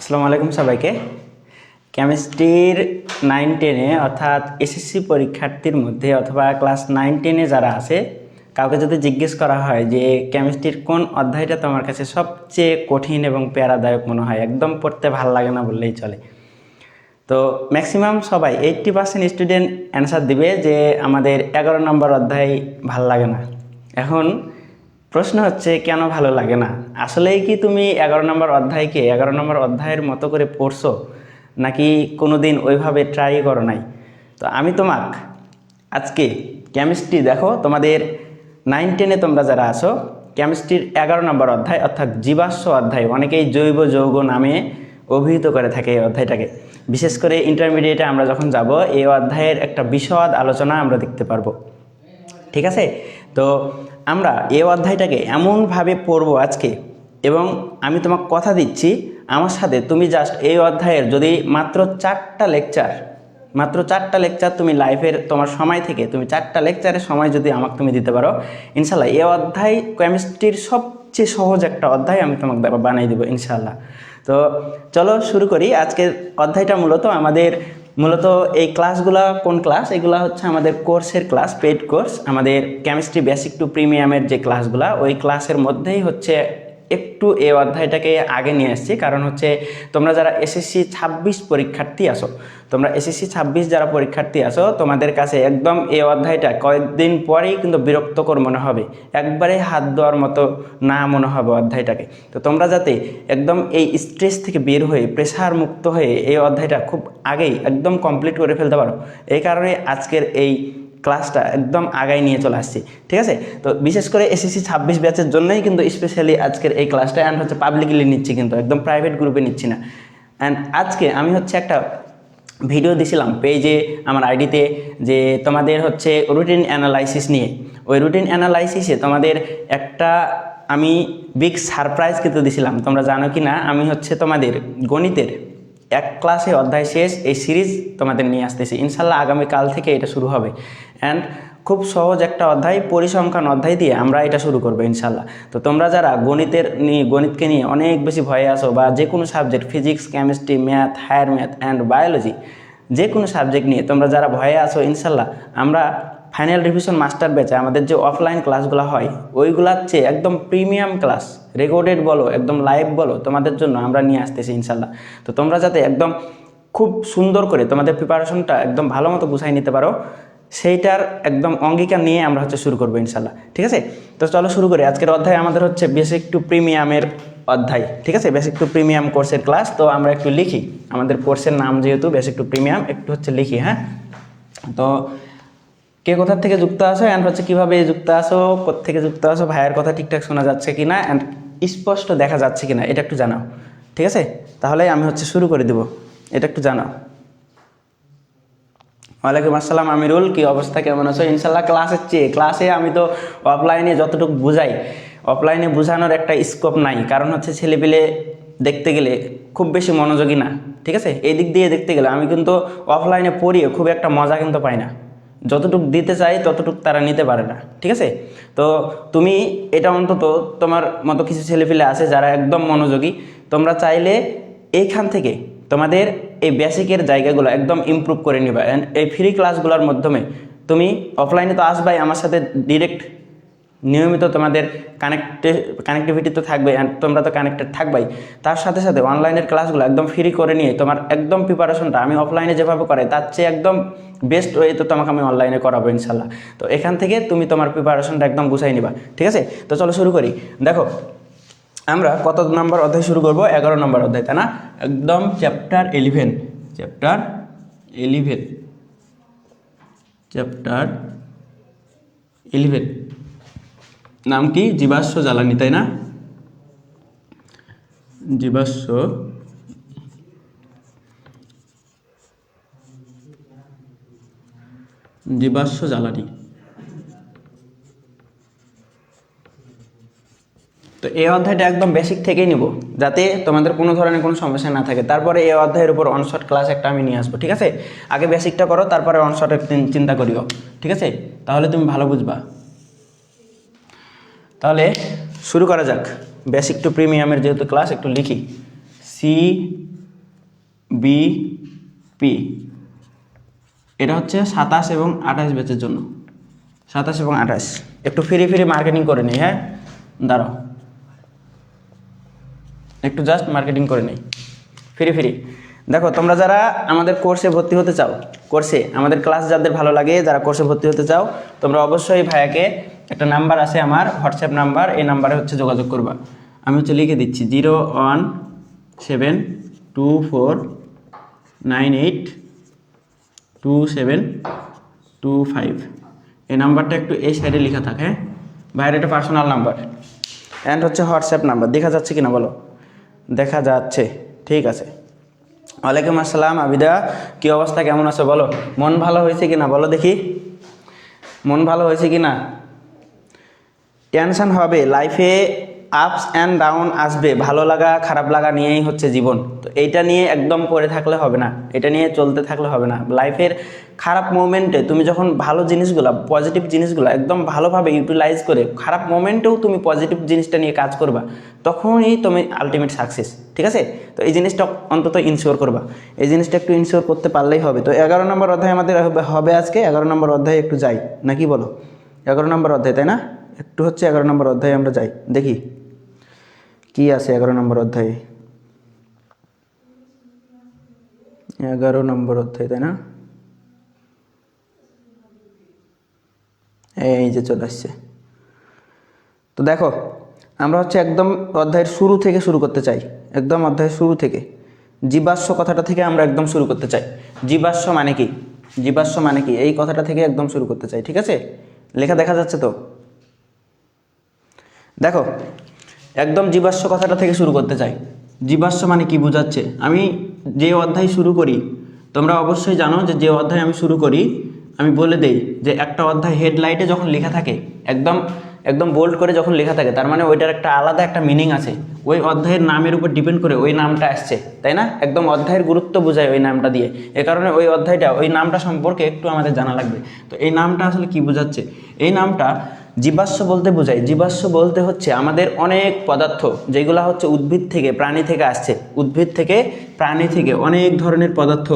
আসসালামু আলাইকুম সবাইকে। কেমিস্ট্রির 9-10-এ অর্থাৎ এসএসসি পরীক্ষার্থীর মধ্যে অথবা ক্লাস 9-10-এ যারা আছে কাউকে যদি জিজ্ঞেস করা হয় যে কেমিস্ট্রির কোন অধ্যায়টা তোমার কাছে সবচেয়ে কঠিন এবং প্যারাদায়ক মনে হয়, একদম পড়তে ভালো লাগে না বললেই চলে, তো ম্যাক্সিমাম সবাই 80% স্টুডেন্ট অ্যান্সার দিবে যে আমাদের 11 নম্বর অধ্যায় ভাল লাগে না। এখন প্রশ্ন হচ্ছে কেন ভালো লাগে না? আসলেই কি তুমি 11 নম্বর অধ্যায়কে 11 নম্বর অধ্যায়ের মতো করে পড়ছো, নাকি কোনো দিন ওইভাবে ট্রাই করো নাই? তো আমি তোমাক আজকে কেমিস্ট্রি, দেখো তোমাদের 9-10-এ তোমরা যারা আছো, কেমিস্ট্রির 11 নম্বর অধ্যায় অর্থাৎ জীবাশ্ম অধ্যায়, অনেকেই জৈব যৌগ নামে অভিহিত করে থাকে এই অধ্যায়টাকে। বিশেষ করে ইন্টারমিডিয়েটে আমরা যখন যাব এই অধ্যায়ের একটা বিশদ আলোচনা আমরা দেখতে পারবো, ঠিক আছে? তো আমরা এই অধ্যায়টাকে এমনভাবে পড়বো আজকে, এবং আমি তোমাকে কথা দিচ্ছি আমার সাথে তুমি জাস্ট এই অধ্যায়ের যদি মাত্র 4টা লেকচার তুমি লাইফের তোমার সময় থেকে তুমি 4টা লেকচারের সময় যদি আমাকে তুমি দিতে পারো, ইনশাল্লাহ এই অধ্যায় কেমিস্ট্রির সবচেয়ে সহজ একটা অধ্যায় আমি তোমাকে বানিয়ে দেবো ইনশাল্লাহ। তো চলো শুরু করি। আজকের অধ্যায়টা মূলত এই ক্লাসগুলো কোন ক্লাস? এগুলো হচ্ছে আমাদের কোর্সের ক্লাস, পেইড কোর্স, আমাদের কেমিস্ট্রি বেসিক টু প্রিমিয়ামের যে ক্লাসগুলো, ওই ক্লাসের মধ্যেই হচ্ছে একটু এই অধ্যায়টাকে আগে নিয়ে আসছি। কারণ হচ্ছে তোমরা যারা এসএসসি 26 পরীক্ষার্থী আসো, তোমরা এসএসসি 26 যারা পরীক্ষার্থী আসো, তোমাদের কাছে একদম এই অধ্যায়টা কয়েকদিন পরেই কিন্তু বিরক্তকর মনে হবে, একবারে হাত দেওয়ার মতো না মনে হবে অধ্যায়টাকে। তো তোমরা যাতে একদম এই স্ট্রেস থেকে বের হয়ে প্রেশার মুক্ত হয়ে এই অধ্যায়টা খুব আগেই একদম কমপ্লিট করে ফেলতে পারো, এই কারণে আজকের এই ক্লাসটা একদম আগায় নিয়ে চলে আসছি, ঠিক আছে? তো বিশেষ করে এসএসসি 26 ব্যাচের জন্যই কিন্তু স্পেশালি আজকের এই ক্লাসটা, অ্যান্ড হচ্ছে পাবলিকলি নিচ্ছি, কিন্তু একদম প্রাইভেট গ্রুপে নিচ্ছি না। অ্যান্ড আজকে আমি হচ্ছে একটা ভিডিও দিছিলাম পেজে, আমার আইডিতে, যে তোমাদের হচ্ছে রুটিন অ্যানালাইসিস নিয়ে। ওই রুটিন অ্যানালাইসিসে তোমাদের একটা আমি বিগ সারপ্রাইজ কিন্তু দিছিলাম। তোমরা জানো কি না, আমি হচ্ছে তোমাদের গণিতের 1 ক্লাসে অধ্যায় শেষ এই সিরিজ তোমাদের নিয়ে আসতেছি ইনশাল্লাহ। আগামীকাল থেকে এটা শুরু হবে, অ্যান্ড খুব সহজ একটা অধ্যায়, পরিসংখ্যান অধ্যায় দিয়ে আমরা এটা শুরু করবো ইনশাল্লাহ। তো তোমরা যারা গণিতকে নিয়ে অনেক বেশি ভয়ে আসো, বা যে কোনো subject, physics, chemistry, math, higher math and biology, যে কোনো সাবজেক্ট নিয়ে তোমরা যারা ভয়ে আসো, ইনশাল্লাহ আমরা ফাইনাল রিভিশন মাস্টার ব্যাচে আমাদের যে অফলাইন ক্লাসগুলো হয়, ওইগুলার চেয়ে একদম প্রিমিয়াম ক্লাস, রেকর্ডেড বলো, একদম লাইভ বলো, তোমাদের জন্য আমরা নিয়ে আসতেছি ইনশাল্লাহ। তো তোমরা যাতে একদম খুব সুন্দর করে তোমাদের প্রিপারেশনটা একদম ভালো মতো গুছাই নিতে পারো, সেইটার একদম অঙ্গীকার নিয়ে আমরা হচ্ছে শুরু করবো ইনশাল্লাহ, ঠিক আছে? তো চলো শুরু করি। আজকের অধ্যায় আমাদের হচ্ছে বেসিক টু প্রিমিয়ামের অধ্যায়, ঠিক আছে? বেসিক টু প্রিমিয়াম কোর্সের ক্লাস। তো আমরা একটু লিখি, আমাদের কোর্সের নাম যেহেতু বেসিক টু প্রিমিয়াম, একটু হচ্ছে লিখি, হ্যাঁ? তো কে কোথা থেকে যুক্ত আসো, অ্যান্ড হচ্ছে কীভাবে যুক্ত আসো, কোত্থেকে যুক্ত আসো, ভাইয়ের কথা ঠিকঠাক শোনা যাচ্ছে কি না, অ্যান্ড স্পষ্ট দেখা যাচ্ছে কি না, এটা একটু জানাও, ঠিক আছে? তাহলে আমি হচ্ছে শুরু করে দেবো, এটা একটু জানাও। ওয়ালাইকুম আসসালাম আমিরুল, কি অবস্থা, কেমন আছো? ইনশাল্লাহ ক্লাসে আমি তো অফলাইনে যতটুকু বুঝাই, অফলাইনে বোঝানোর একটা স্কোপ নাই। কারণ হচ্ছে ছেলেপিলে দেখতে গেলে খুব বেশি মনোযোগী না, ঠিক আছে? এই দিক দিয়ে দেখতে গেলে আমি কিন্তু অফলাইনে পড়িয়ে খুব একটা মজা কিন্তু পাই না, যতটুকু দিতে চাই ততটুকু তারা নিতে পারে না, ঠিক আছে? তো তুমি এটা অন্তত, তোমার মতো কিছু ছেলেপিলে আছে যারা একদম মনোযোগী, তোমরা চাইলে এইখান থেকে তোমাদের এই বেসিকের জায়গাগুলো একদম ইমপ্রুভ করে নিবা। অ্যান্ড এই ফ্রি ক্লাসগুলোর মাধ্যমে তুমি অফলাইনে তো আসবাই, আমার সাথে ডিরেক্ট নিয়মিত তোমাদের কানেক্টিভিটি তো থাকবে, অ্যান্ড তোমরা তো কানেক্টেড থাকবাই। তার সাথে সাথে অনলাইনের ক্লাসগুলো একদম ফ্রি করে নিয়ে তোমার একদম প্রিপারেশনটা আমি অফলাইনে যেভাবে করাই তার চেয়ে একদম বেস্ট ওয়ে তো তোমাকে আমি অনলাইনে করাবো ইনশাল্লাহ। তো এখান থেকে তুমি তোমার প্রিপারেশনটা একদম গুছাই নিবা, ঠিক আছে? তো চলো শুরু করি। দেখো আমরা কত নম্বর অধ্যায় শুরু করব? 11 নম্বর অধ্যায়, তাই না? একদম চ্যাপ্টার 11, নাম কি? জীবাশ্ম জ্বালানি, তাই না? জীবাশ্ম জ্বালানি। তো এই অধ্যায়টা একদম বেসিক থেকেই নিব, যাতে তোমাদের কোনো ধরনের কোনো সমস্যা না থাকে। তারপরে এই অধ্যায়ের উপর অনশর্ট ক্লাস একটা আমি নিয়ে আসবো, ঠিক আছে? আগে বেসিকটা করো, তারপরে অনশর্টের চিন্তা করিও, ঠিক আছে? তাহলে তুমি ভালো বুঝবা। তাহলে শুরু করা যাক। বেসিক টু প্রিমিয়ামের যেহেতু ক্লাস, একটু লিখি। বিপি, এটা হচ্ছে 27 এবং 28 ব্যাচের জন্য, 27 এবং 28। একটু ফ্রি ফ্রি মার্কেটিং করে নিই, হ্যাঁ দাঁড়াও, একটু জাস্ট মার্কেটিং করে নিই ফ্রি ফ্রি। দেখো তোমরা যারা আমাদের কোর্সে ভর্তি হতে চাও, কোর্সে আমাদের ক্লাস যাদের ভালো লাগে, যারা কোর্সে ভর্তি হতে চাও, তোমরা অবশ্যই ভাইয়াকে, একটা নাম্বার আছে আমার হোয়াটসঅ্যাপ নাম্বার, এই নাম্বারে হচ্ছে যোগাযোগ করবা। আমি হচ্ছে লিখে দিচ্ছি 01724982725। এই নাম্বারটা একটু এই সাইডে লেখা থাকে, হ্যাঁ ভাইয়ের এটা পার্সোনাল নাম্বার, অ্যান্ড হচ্ছে হোয়াটসঅ্যাপ নাম্বার। দেখা যাচ্ছে কিনা বলো? দেখা যাচ্ছে, ঠিক আছে। ওয়ালাইকুম আসসালাম আবিদা, কী অবস্থা, কেমন আছো বলো? মন ভালো হয়েছে কিনা বলো দেখি, মন ভালো হয়েছে কিনা? টেনশন হবে, লাইফে আপস অ্যান্ড ডাউন আসবে, ভালো লাগা খারাপ লাগা নিয়েই হচ্ছে জীবন। তো এইটা নিয়ে একদম পড়ে থাকলে হবে না, এটা নিয়ে চলতে থাকলে হবে না। লাইফের খারাপ মোমেন্টে তুমি যখন ভালো জিনিসগুলো, পজিটিভ জিনিসগুলো একদম ভালোভাবে ইউটিলাইজ করে, খারাপ মোমেন্টেও তুমি পজিটিভ জিনিসটা নিয়ে কাজ করবা, তখনই তুমি আলটিমেট সাকসেস, ঠিক আছে? তো এই জিনিসটা অন্তত ইনশিওর করবা, এই জিনিসটা একটু ইনশিওর করতে পারলেই হবে। তো 11 নম্বর অধ্যায় আমাদের হবে আজকে। 11 নম্বর অধ্যায়ে একটু যাই নাকি বলো? 11 নম্বর অধ্যায়, তাই না? একটু হচ্ছে 11 নম্বর অধ্যায়ে আমরা যাই, দেখি কি আছে 11 নম্বর অধ্যায়ে। 11 নম্বর অধ্যায়, তাই না? এই যে চলে আসছে। তো দেখো আমরা হচ্ছে একদম অধ্যায়ের শুরু থেকে শুরু করতে চাই, একদম অধ্যায়ের শুরু থেকে, জীবাশ্ম কথাটা থেকে আমরা একদম শুরু করতে চাই। জীবাশ্ম মানে কি, জীবাশ্ম মানে কি, এই কথাটা থেকে একদম শুরু করতে চাই, ঠিক আছে? লেখা দেখা যাচ্ছে তো? দেখো একদম জীবাশ্ম কথাটা থেকে শুরু করতে চাই। জীবাশ্ম মানে কি বোঝাচ্ছে? আমি যে অধ্যায় শুরু করি, তোমরা অবশ্যই জানো যে যে অধ্যায় আমি শুরু করি, আমি বলে দেই যে একটা অধ্যায় হেডলাইটে যখন লেখা থাকে, একদম একদম বোল্ড করে যখন লেখা থাকে, তার মানে ওইটার একটা আলাদা একটা মিনিং আছে, ওই অধ্যায়ের নামের উপর ডিপেন্ড করে ওই নামটা আসছে, তাই না? একদম অধ্যায়ের গুরুত্ব বোঝায় ওই নামটা দিয়ে, এ কারণে ওই অধ্যায়টা, ওই নামটা সম্পর্কে একটু আমাদের জানা লাগবে। তো এই নামটা আসলে কি বোঝাচ্ছে? এই নামটা জীবাশ্ম বলতে বোঝায়, জীবাশ্ম বলতে হচ্ছে আমাদের অনেক পদার্থ যেগুলো হচ্ছে উদ্ভিদ থেকে প্রাণী থেকে আসছে, উদ্ভিদ থেকে প্রাণী থেকে অনেক ধরনের পদার্থ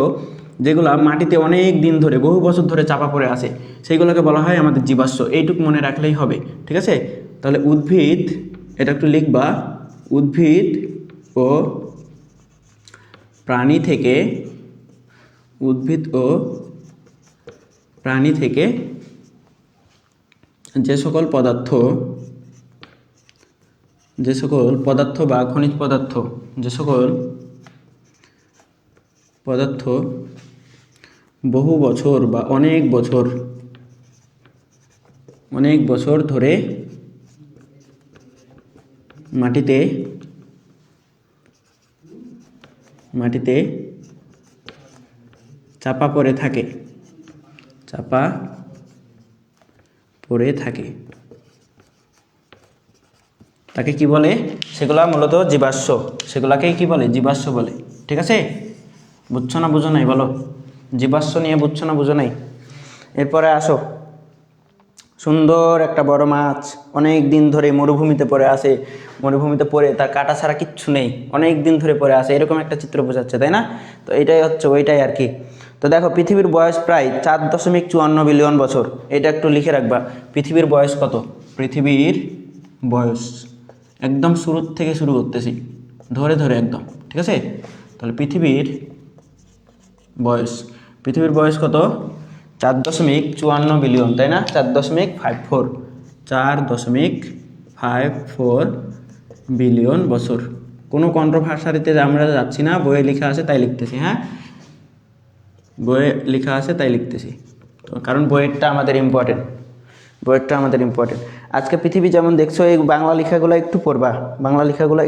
যেগুলো মাটিতে অনেক দিন ধরে, বহু বছর ধরে চাপা পড়ে আছে, সেইগুলোকে বলা হয় আমাদের জীবাশ্ম। এইটুকু মনে রাখলেই হবে, ঠিক আছে? তাহলে উদ্ভিদ, এটা একটু লিখবা, উদ্ভিদ ও প্রাণী থেকে, উদ্ভিদ ও প্রাণী থেকে যে সকল পদার্থ বা খনিজ পদার্থ, যে সকল পদার্থ বহু বছর বা অনেক বছর ধরে মাটিতে চাপা পড়ে থাকে, তাকে কি বলে? সেগুলা মূলত জীবাশ্ম, সেগুলাকেই কি বলে? জীবাশ্ম বলে, ঠিক আছে? বুঝছো না বুঝো নাই বলো? জীবাশ্ম নিয়ে বুঝছো না বুঝো নাই? এরপরে আসো, সুন্দর একটা বড় মাছ অনেক দিন ধরে মরুভূমিতে পড়ে আছে, মরুভূমিতে পড়ে তার কাটা ছাড়া কিচ্ছু নেই, অনেক দিন ধরে পড়ে আছে, এরকম একটা চিত্র বোঝাচ্ছে, তাই না? তো এটাই হচ্ছে ওইটাই আর কি। তো দেখো পৃথিবীর বয়স প্রায় 4.54 বিলিয়ন বছর, এটা একটু লিখে রাখবা। পৃথিবীর বয়স কত? পৃথিবীর বয়স একদম শুরুর থেকে শুরু করতেছি, ধরে ধরে একদম, ঠিক আছে? তাহলে পৃথিবীর বয়স কত? 4.54 বিলিয়ন, তাই না? 4.54 বিলিয়ন বছর। কোনো কন্ট্রোভার্সারিতে আমরা যাচ্ছি না, বইয়ে লেখা আছে তাই লিখতেছি, হ্যাঁ বইয়ে লেখা আছে তাই লিখতেছি, তো কারণ বইয়েরটা আমাদের ইম্পর্টেন্ট, আজকে পৃথিবী যেমন দেখছো, এই বাংলা লেখাগুলো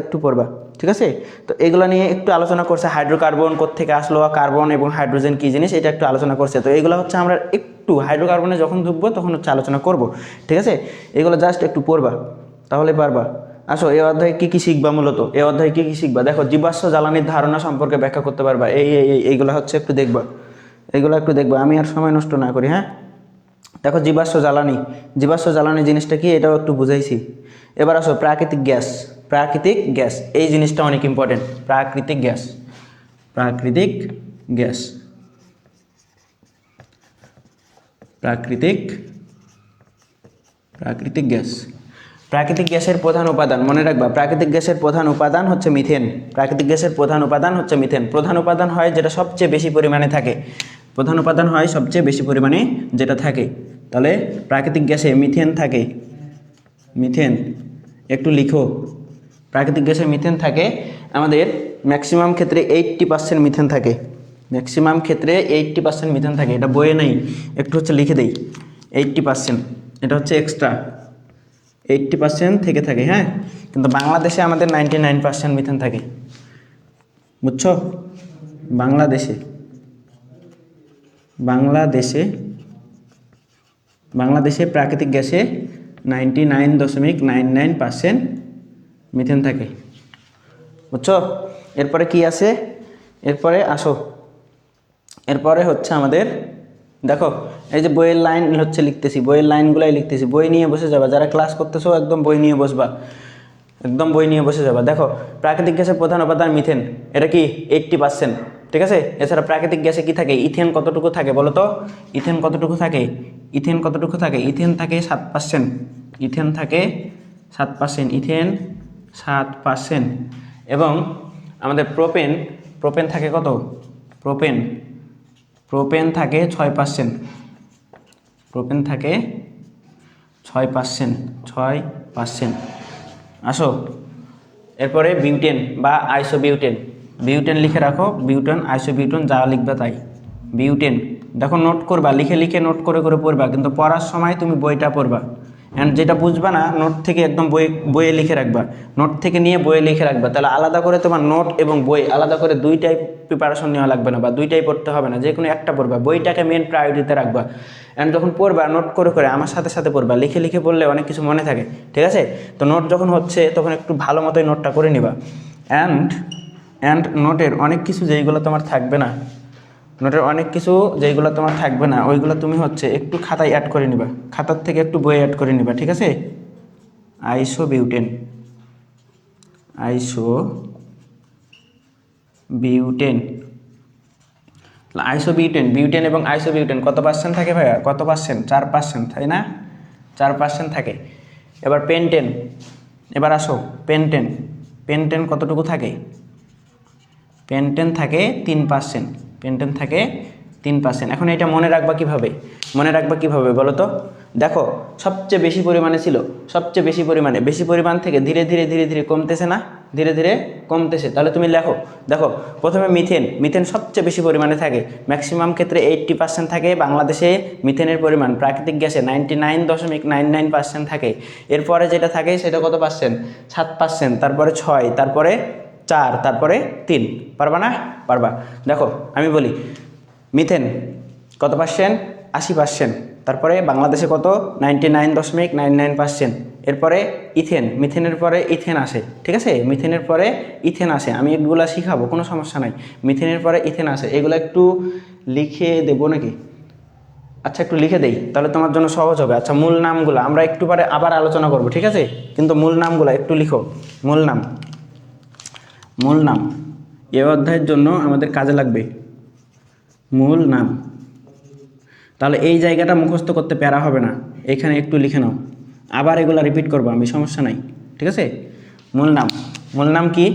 একটু পড়বা, ঠিক আছে? তো এগুলো নিয়ে একটু আলোচনা করছে, হাইড্রোকার্বন কোত্থেকে আসলো, কার্বন এবং হাইড্রোজেন কী জিনিস, এটা একটু আলোচনা করছে। তো এগুলো হচ্ছে আমরা একটু হাইড্রোকার্বনে যখন ঢুকবো তখন হচ্ছে আলোচনা করব, ঠিক আছে? এগুলো জাস্ট একটু পড়বা, তাহলে পারবা। আসো, এই অধ্যায়ে কী কী শিখবা? মূলত এই অধ্যায়ে কী কী শিখবা? দেখো, জীবাশ্ম জ্বালানির ধারণা সম্পর্কে ব্যাখ্যা করতে পারবা, এইগুলো হচ্ছে একটু দেখবা, আমি আর সময় নষ্ট না করি, হ্যাঁ? দেখো, জীবাশ্ম জ্বালানি জিনিসটা কি, এটাও একটু বুঝাইছি। এবার আসো, প্রাকৃতিক গ্যাস, এই জিনিসটা অনেক ইম্পর্টেন্ট। প্রাকৃতিক প্রাকৃতিক গ্যাস, প্রাকৃতিক গ্যাস। প্রাকৃতিক গ্যাসের প্রধান উপাদান মনে রাখবা, প্রাকৃতিক গ্যাসের প্রধান উপাদান হচ্ছে মিথেন। প্রাকৃতিক গ্যাসের প্রধান উপাদান হচ্ছে মিথেন। প্রধান উপাদান হয় যেটা সবচেয়ে বেশি পরিমাণে থাকে, প্রধান উপাদান হয় সবচেয়ে বেশি পরিমাণে যেটা থাকে। তাহলে প্রাকৃতিক গ্যাসে মিথেন থাকে, মিথেন একটু লিখো। প্রাকৃতিক গ্যাসে মিথেন থাকে আমাদের ম্যাক্সিমাম ক্ষেত্রে 80% মিথেন থাকে, ম্যাক্সিমাম ক্ষেত্রে 80% মিথেন থাকে। এটা বইয়ে নেই, একটু হচ্ছে লিখে দেই। 80% এটা হচ্ছে এক্সট্রা, 80% থেকে থাকে, হ্যাঁ। কিন্তু বাংলাদেশে আমাদের 99% মিথেন থাকে, বুঝছো? বাংলাদেশে প্রাকৃতিক গ্যাসে 99.99% মিথেন থাকে, বুঝছো? এরপরে কি আছে, এরপরে আসো, এরপরে হচ্ছে আমাদের দেখো এই যে বইয়ের লাইন হচ্ছে লিখতেছি, বইয়ের লাইনগুলাই লিখতেছি। বই নিয়ে বসে যাবা, যারা ক্লাস করতেছো একদম বই নিয়ে বসবা, একদম বই নিয়ে বসে যাবা। দেখো প্রাকৃতিক গ্যাসের প্রধান উপাদান মিথেন, এটা কি 80%, ঠিক আছে। এছাড়া প্রাকৃতিক গ্যাসে কি থাকে, ইথেন কতটুকু থাকে বলো তো? ইথেন কতটুকু থাকে? ইথেন কতটুকু থাকে? ইথেন থাকে 7%, ইথেন থাকে 7%, ইথেন 7%। এবং আমাদের প্রোপেন থাকে কত? প্রোপেন থাকে 6%, প্রোপেন থাকে 6%। আসো এরপরে বিউটেন বা আইসোবিউটেন, বিউটেন লিখে রাখো, বিউটেন আইসোবিউটেন যা লিখবে তাই। বিউটেন দেখো নোট করবা, লিখে লিখে নোট করে করে পড়বা, কিন্তু পড়ার সময় তুমি বইটা পড়বা। অ্যান্ড যেটা বুঝবা না নোট থেকে একদম বইয়ে লিখে রাখবা, নোট থেকে নিয়ে বইয়ে লিখে রাখবা। তাহলে আলাদা করে তোমার নোট এবং বই আলাদা করে দুইটাই প্রিপারেশন নেওয়া লাগবে না, বা দুইটাই পড়তে হবে না, যে কোনো একটা পড়বা। বইটাকে মেন প্রায়োরিটিতে রাখবা। অ্যান্ড যখন পড়বা নোট করে করে আমার সাথে সাথে পড়বা, লিখে লিখে পড়লে অনেক কিছু মনে থাকে, ঠিক আছে। তো নোট যখন হচ্ছে তখন একটু ভালো মতোই নোটটা করে নিবা। অ্যান্ড নোটের অনেক কিছু যেইগুলো তোমার থাকবে না, ওইগুলো তুমি হচ্ছে একটু খাতায় অ্যাড করে নিবা, খাতার থেকে একটু বইয়ে অ্যাড করে নিবা, ঠিক আছে। আইসোবিউটেন বিউটেন এবং আইসোবিউটেন কত পার্সেন্ট থাকে ভাইয়া? কত পার্সেন্ট? 4%, তাই না? 4% থাকে। এবার পেন্টেন, এবার আসো পেন্টেন কতটুকু থাকে? পেন্টেন থাকে 3%, পেন্টেন থাকে 3%। এখন এটা মনে রাখবা কিভাবে বলো তো? দেখো সবচেয়ে বেশি পরিমাণে ছিল, বেশি পরিমাণ থেকে ধীরে ধীরে কমতেছে না, ধীরে ধীরে কমতেছে। তাহলে তুমি দেখো প্রথমে মিথেন সবচেয়ে বেশি পরিমাণে থাকে, ম্যাক্সিমাম ক্ষেত্রে 80% থাকে। বাংলাদেশে মিথেনের পরিমাণ প্রাকৃতিক গ্যাসে 99.99% থাকে। এরপরে যেটা থাকে সেটা কত পার্সেন্ট? 7%, তারপরে 6, তারপরে 4, তারপরে 3। পারবা না? পারবা। দেখো আমি বলি, মিথেন কত পার্সেন্ট? 80%। তারপরে বাংলাদেশে কত? 99.99%। এরপরে মিথেনের পরে ইথেন আসে, ঠিক আছে। মিথেনের পরে ইথেন আসে, আমি এগুলো শিখাবো, কোনো সমস্যা নাই। মিথেনের পরে ইথেন আসে, এগুলো একটু লিখে দেবো নাকি? আচ্ছা একটু লিখে দেই, তাহলে তোমার জন্য সহজ হবে। আচ্ছা মূল নামগুলো আমরা একটু পরে আবার আলোচনা করব, ঠিক আছে। কিন্তু মূল নামগুলো একটু লিখো। মূল নাম এ অধ্যায়ের জন্য আমাদের কাজে লাগবে মূল নাম। তাহলে এই জায়গাটা মুখস্থ করতে প্যারা হবে না, এখানে একটু লিখে নাও, আবার এগুলো রিপিট করবো আমি, সমস্যা নাই, ঠিক আছে। মূল নাম কি?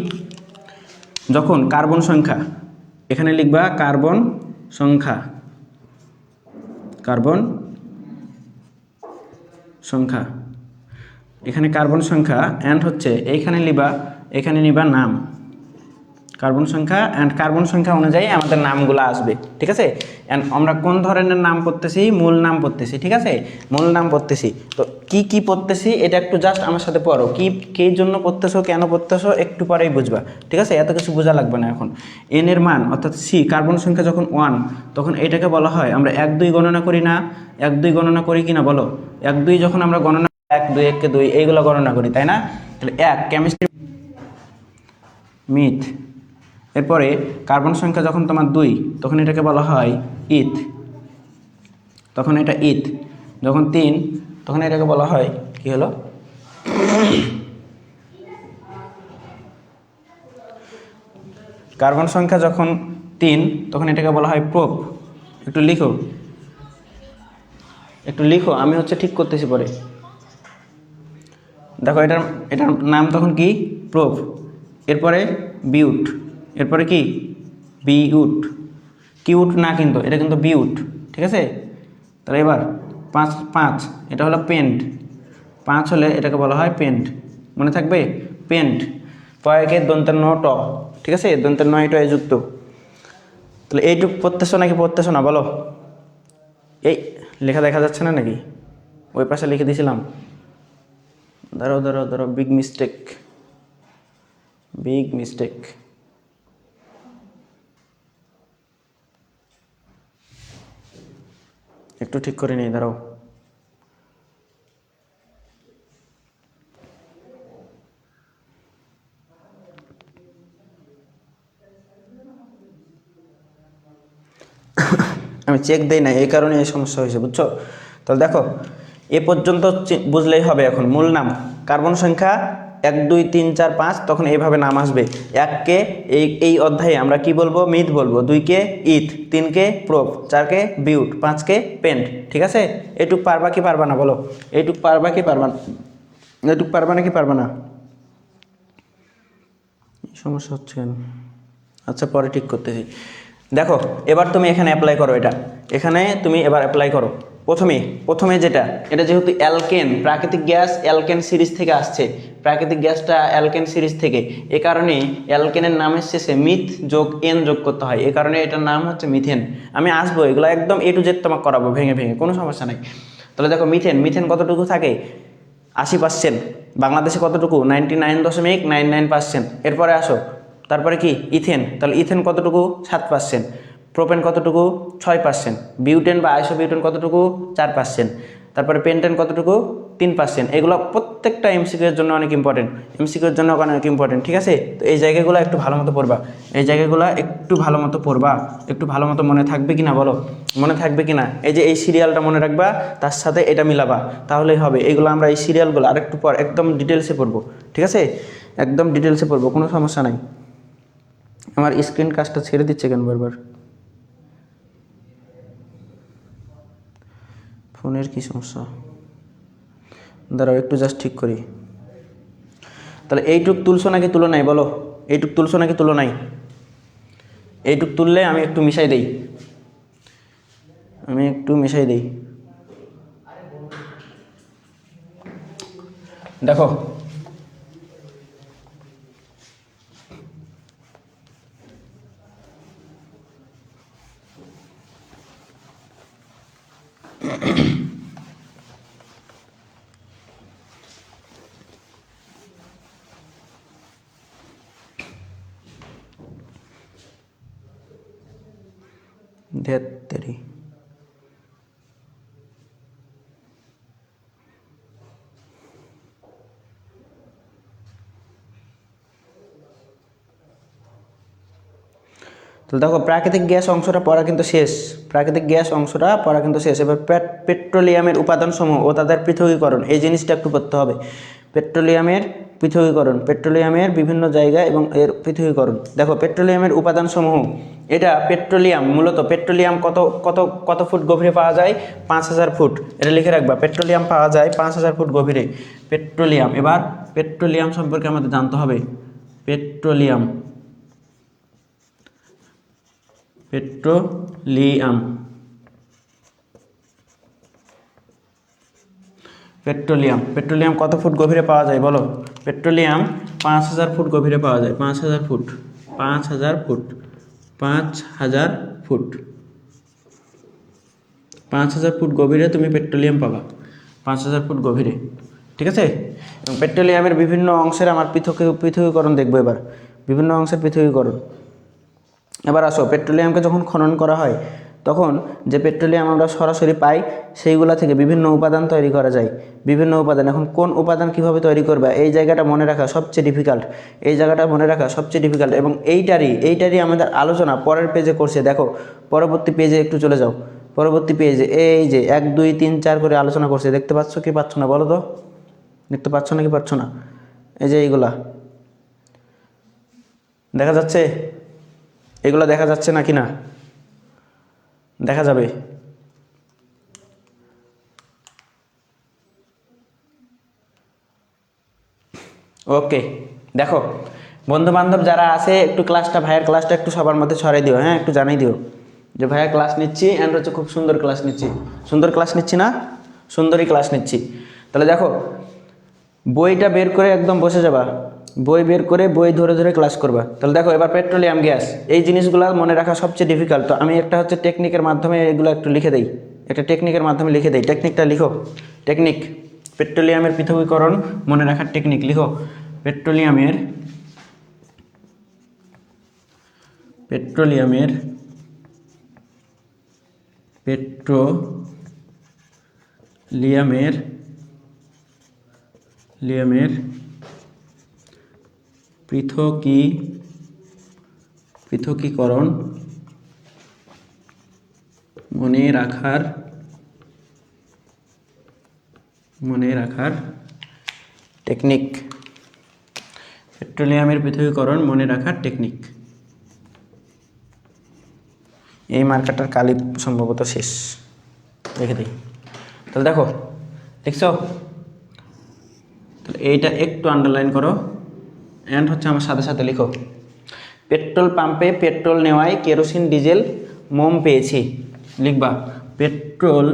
যখন কার্বন সংখ্যা, এখানে লিখবা কার্বন সংখ্যা এখানে কার্বন সংখ্যা অ্যান্ড হচ্ছে এখানে নিবা নাম, কার্বন সংখ্যা অ্যান্ড কার্বন সংখ্যা অনুযায়ী আমাদের নামগুলো আসবে, ঠিক আছে। অ্যান্ড আমরা কোন ধরনের নাম পড়তেছি? মূল নাম পড়তেছি, ঠিক আছে। মূল নাম পড়তেছি, তো কি পড়তেছি এটা একটু জাস্ট আমার সাথে পড়ো। কি জন্য পড়তেছো, কেন পড়তেছো একটু পরেই বুঝবা, ঠিক আছে। এত কিছু বোঝা লাগবে না এখন। এন এর মান অর্থাৎ কার্বন সংখ্যা যখন 1, তখন এটাকে বলা হয়, আমরা 1 2 গণনা করি না, 1 2 গণনা করি কিনা বলো? 1 2 যখন আমরা গণনা 1 2 1 কে 2 এইগুলো গণনা করি, তাই না? তাহলে 1 কেমিস্ট্রি মিথ। এরপরে কার্বন সংখ্যা যখন তোমার 2, তখন এটাকে বলা হয় ইথ, তখন এটা ইথ। যখন 3, তখন এটাকে বলা হয় কি হলো? কার্বন সংখ্যা যখন 3 তখন এটাকে বলা হয় প্রোপ। একটু লিখো, একটু লিখো, আমি হচ্ছে ঠিক করতেছি পরে। দেখো এটার এটার নাম তখন কি? প্রোপ। এরপরে বিউট, এরপরে কি? বিউট। কিউট না কিন্তু, এটা কিন্তু বিউট, ঠিক আছে? তাহলে এবার 5 5 এটা হলো পেন্ট। 5 হলে এটাকে বলা হয় পেন্ট, মনে থাকবে? পেন্ট। পয়েকের দন্তের ন ট, ঠিক আছে? দন্তের নয় টয় যুক্ত। তাহলে এইটুক পড়তেছো নাকি পড়তেছো না বলো? এই লেখা দেখা যাচ্ছে না নাকি? ওই পাশে লিখে দিয়েছিলাম। দাঁড়াও দাঁড়াও দাঁড়াও, বিগ মিস্টেক, বিগ মিস্টেক। একটু ঠিক করে নিই, দাঁড়াও। আমি চেক দেই না, এই কারণে এই সমস্যা হয়েছে, বুঝছো? তাহলে দেখো এ পর্যন্ত বুঝলেই হবে। এখন মূল নাম, কার্বন সংখ্যা 1 2 3 4 5, তখন এইভাবে নাম আসবে। 1কে এই অধ্যায়ে আমরা কি বলবো? মিথ বলবো। 2কে ইথ, 3কে প্রোপ, 4কে বিউট, 5কে পেন্ট, ঠিক আছে? এইটুক পারবা কি পারবা না বলো? এইটুক পারবা কি পারবা না? এইটুক পারবা না কি পারবা না? সমস্যা হচ্ছে কেন? আচ্ছা পরে ঠিক করতেছি। দেখো এবার তুমি এখানে অ্যাপ্লাই করো, এটা এখানে তুমি এবার অ্যাপ্লাই করো। প্রথমে যেটা, এটা যেহেতু অ্যালকেন, প্রাকৃতিক গ্যাস অ্যালকেন সিরিজ থেকে আসছে, প্রাকৃতিক গ্যাসটা অ্যালকেন সিরিজ থেকে, এ কারণে অ্যালকেনের নামের শেষে মিথ যোগ এন যোগ করতে হয়, এ কারণে এটার নাম হচ্ছে মিথেন। আমি আসবো এগুলো একদম A to Z তোমাকে করাবো ভেঙে ভেঙে, কোনো সমস্যা নাই। তাহলে দেখো মিথেন কতটুকু থাকে? 80%। বাংলাদেশে কতটুকু? 99.99%। এরপরে আসো, তারপরে কি? ইথেন। তাহলে ইথেন কতটুকু? 7%। প্রোপেন কতটুকু? 6%। বিউটেন বা আইসোবিউটেন কতটুকু? 4%। তারপরে পেন্টেন কতটুকু? 3%। এগুলো প্রত্যেকটা এমসিকিউ এর জন্য অনেক ইম্পর্টেন্ট, এমসিকিউ এর জন্য অনেক ইম্পর্টেন্ট, ঠিক আছে? তো এই জায়গাগুলো একটু ভালো মতো পড়বা, এই জায়গাগুলো একটু ভালো মতো পড়বা, একটু ভালো মতো মনে থাকবে কিনা বলো? মনে থাকবে কিনা? এই যে এই সিরিয়ালটা মনে রাখবা, তার সাথে এটা মিলাবা, তাহলেই হবে। এগুলো আমরা এই সিরিয়ালগুলো আরেকটু পর একদম ডিটেলসে পড়বো, ঠিক আছে? একদম ডিটেলসে পড়বো, কোনো সমস্যা নাই। আমার স্ক্রিন কাজটা ছেড়ে দিচ্ছে কেন বারবার? ফোনের কি সমস্যা? দাঁড়াও একটু জাস্ট ঠিক করি। তাহলে এইটুক তুলছো নাকি তুলো নাই বলো? এইটুক তুলছো নাকি তুলো নাই? এইটুক তুললে আমি একটু মিশাই দেই, আমি একটু মিশাই দেই। দেখো ধেত্তেরি, তো দেখো প্রাকৃতিক গ্যাস অংশটা পড়া কিন্তু শেষ, প্রাকৃতিক গ্যাস অংশটা পড়া কিন্তু শেষ। এবার পেট্রোলিয়ামের উপাদানসমূহ ও তাদের পৃথকীকরণ, এই জিনিসটা একটু পড়তে হবে। পেট্রোলিয়ামের পৃথকীকরণ, পেট্রোলিয়ামের বিভিন্ন জায়গা এবং এর পৃথকীকরণ। দেখো পেট্রোলিয়ামের উপাদানসমূহ, এটা পেট্রোলিয়াম, মূলত পেট্রোলিয়াম কত কত কত ফুট গভীরে পাওয়া যায়? 5000 ফুট। এটা লিখে রাখবা, পেট্রোলিয়াম পাওয়া যায় 5000 ফুট গভীরে। পেট্রোলিয়াম, এবার পেট্রোলিয়াম সম্পর্কে আমাদের জানতে হবে। পেট্রোলিয়াম, পেট্রোলিয়াম, পেট্রোলিয়াম, পেট্রোলিয়াম কত ফুট গভীরে পাওয়া যায় বলো? পেট্রোলিয়াম 5000 ফুট গভীরে পাওয়া যায়, 5000 ফুট, 5000 ফুট, 5000 ফুট, 5000 ফুট গভীরে তুমি পেট্রোলিয়াম পাবা, 5000 ফুট গভীরে, ঠিক আছে? এবং পেট্রোলিয়ামের বিভিন্ন অংশের আমার পৃথকীকরণ দেখবো এবার, বিভিন্ন অংশের পৃথকীকরণ। এবার আসো, পেট্রোলিয়ামকে যখন খনন করা হয় তখন যে পেট্রোলিয়াম আমরা সরাসরি পাই সেইগুলা থেকে বিভিন্ন উপাদান তৈরি করা যায়, বিভিন্ন উপাদান। এখন কোন উপাদান কিভাবে তৈরি করবে এই জায়গাটা মনে রাখা সবচেয়ে ডিফিকাল্ট, এই জায়গাটা মনে রাখা সবচেয়ে ডিফিকাল্ট। এবং এইটারই আমাদের আলোচনা পরের পেজে করছে। দেখো পরবর্তী পেজে একটু চলে যাও, পরবর্তী পেজে এই যে 1 2 3 4 করে আলোচনা করছে, দেখতে পাচ্ছ কি পাচ্ছ না বলো তো? দেখতে পাচ্ছ না কি পাচ্ছ না? এই যে এইগুলা দেখা যাচ্ছে, এগুলো দেখা যাচ্ছে নাকি না? দেখা যাবে। ওকে, দেখো বন্ধু বান্ধব যারা আছে একটু ক্লাসটা, ভাইয়ের ক্লাসটা একটু সবার মধ্যে ছড়াই দিও, হ্যাঁ একটু জানাই দিও যে ভাইয়া ক্লাস নিচ্ছি, অ্যান্ড হচ্ছে খুব সুন্দর ক্লাস নিচ্ছি। সুন্দর ক্লাস নিচ্ছি না? সুন্দরই ক্লাস নিচ্ছি। তাহলে দেখো বইটা বের করে একদম বসে যাবা, বই বের করে বই ধরে ধরে ক্লাস করবা। তাহলে দেখো এবার পেট্রোলিয়াম গ্যাস, এই জিনিসগুলো মনে রাখা সবচেয়ে ডিফিকাল্ট। তো আমি একটা হচ্ছে টেকনিকের মাধ্যমে এগুলো একটু লিখে দেই, একটা টেকনিকের মাধ্যমে লিখে দেই। টেকনিকটা লিখো, টেকনিক পেট্রোলিয়ামের পৃথকীকরণ মনে রাখার টেকনিক লিখো। পেট্রোলিয়ামের পেট্রোলিয়ামের পেট্রোলিয়ামের লিয়ামের পৃথকীকরণ মনে রাখার টেকনিক। পেট্রোলিয়ামের পৃথকীকরণ মনে রাখার টেকনিক। এই মার্কারটার কালি সম্ভবত শেষ, রেখে দিই। তাহলে দেখো লিখছো, তাহলে এইটা একটু আন্ডারলাইন করো, অ্যান্ড হচ্ছে আমার সাথে সাথে লিখো। পেট্রোল পাম্পে পেট্রোল নেওয়ায় কেরোসিন ডিজেল মোম পেয়েছি। লিখবা পেট্রোল,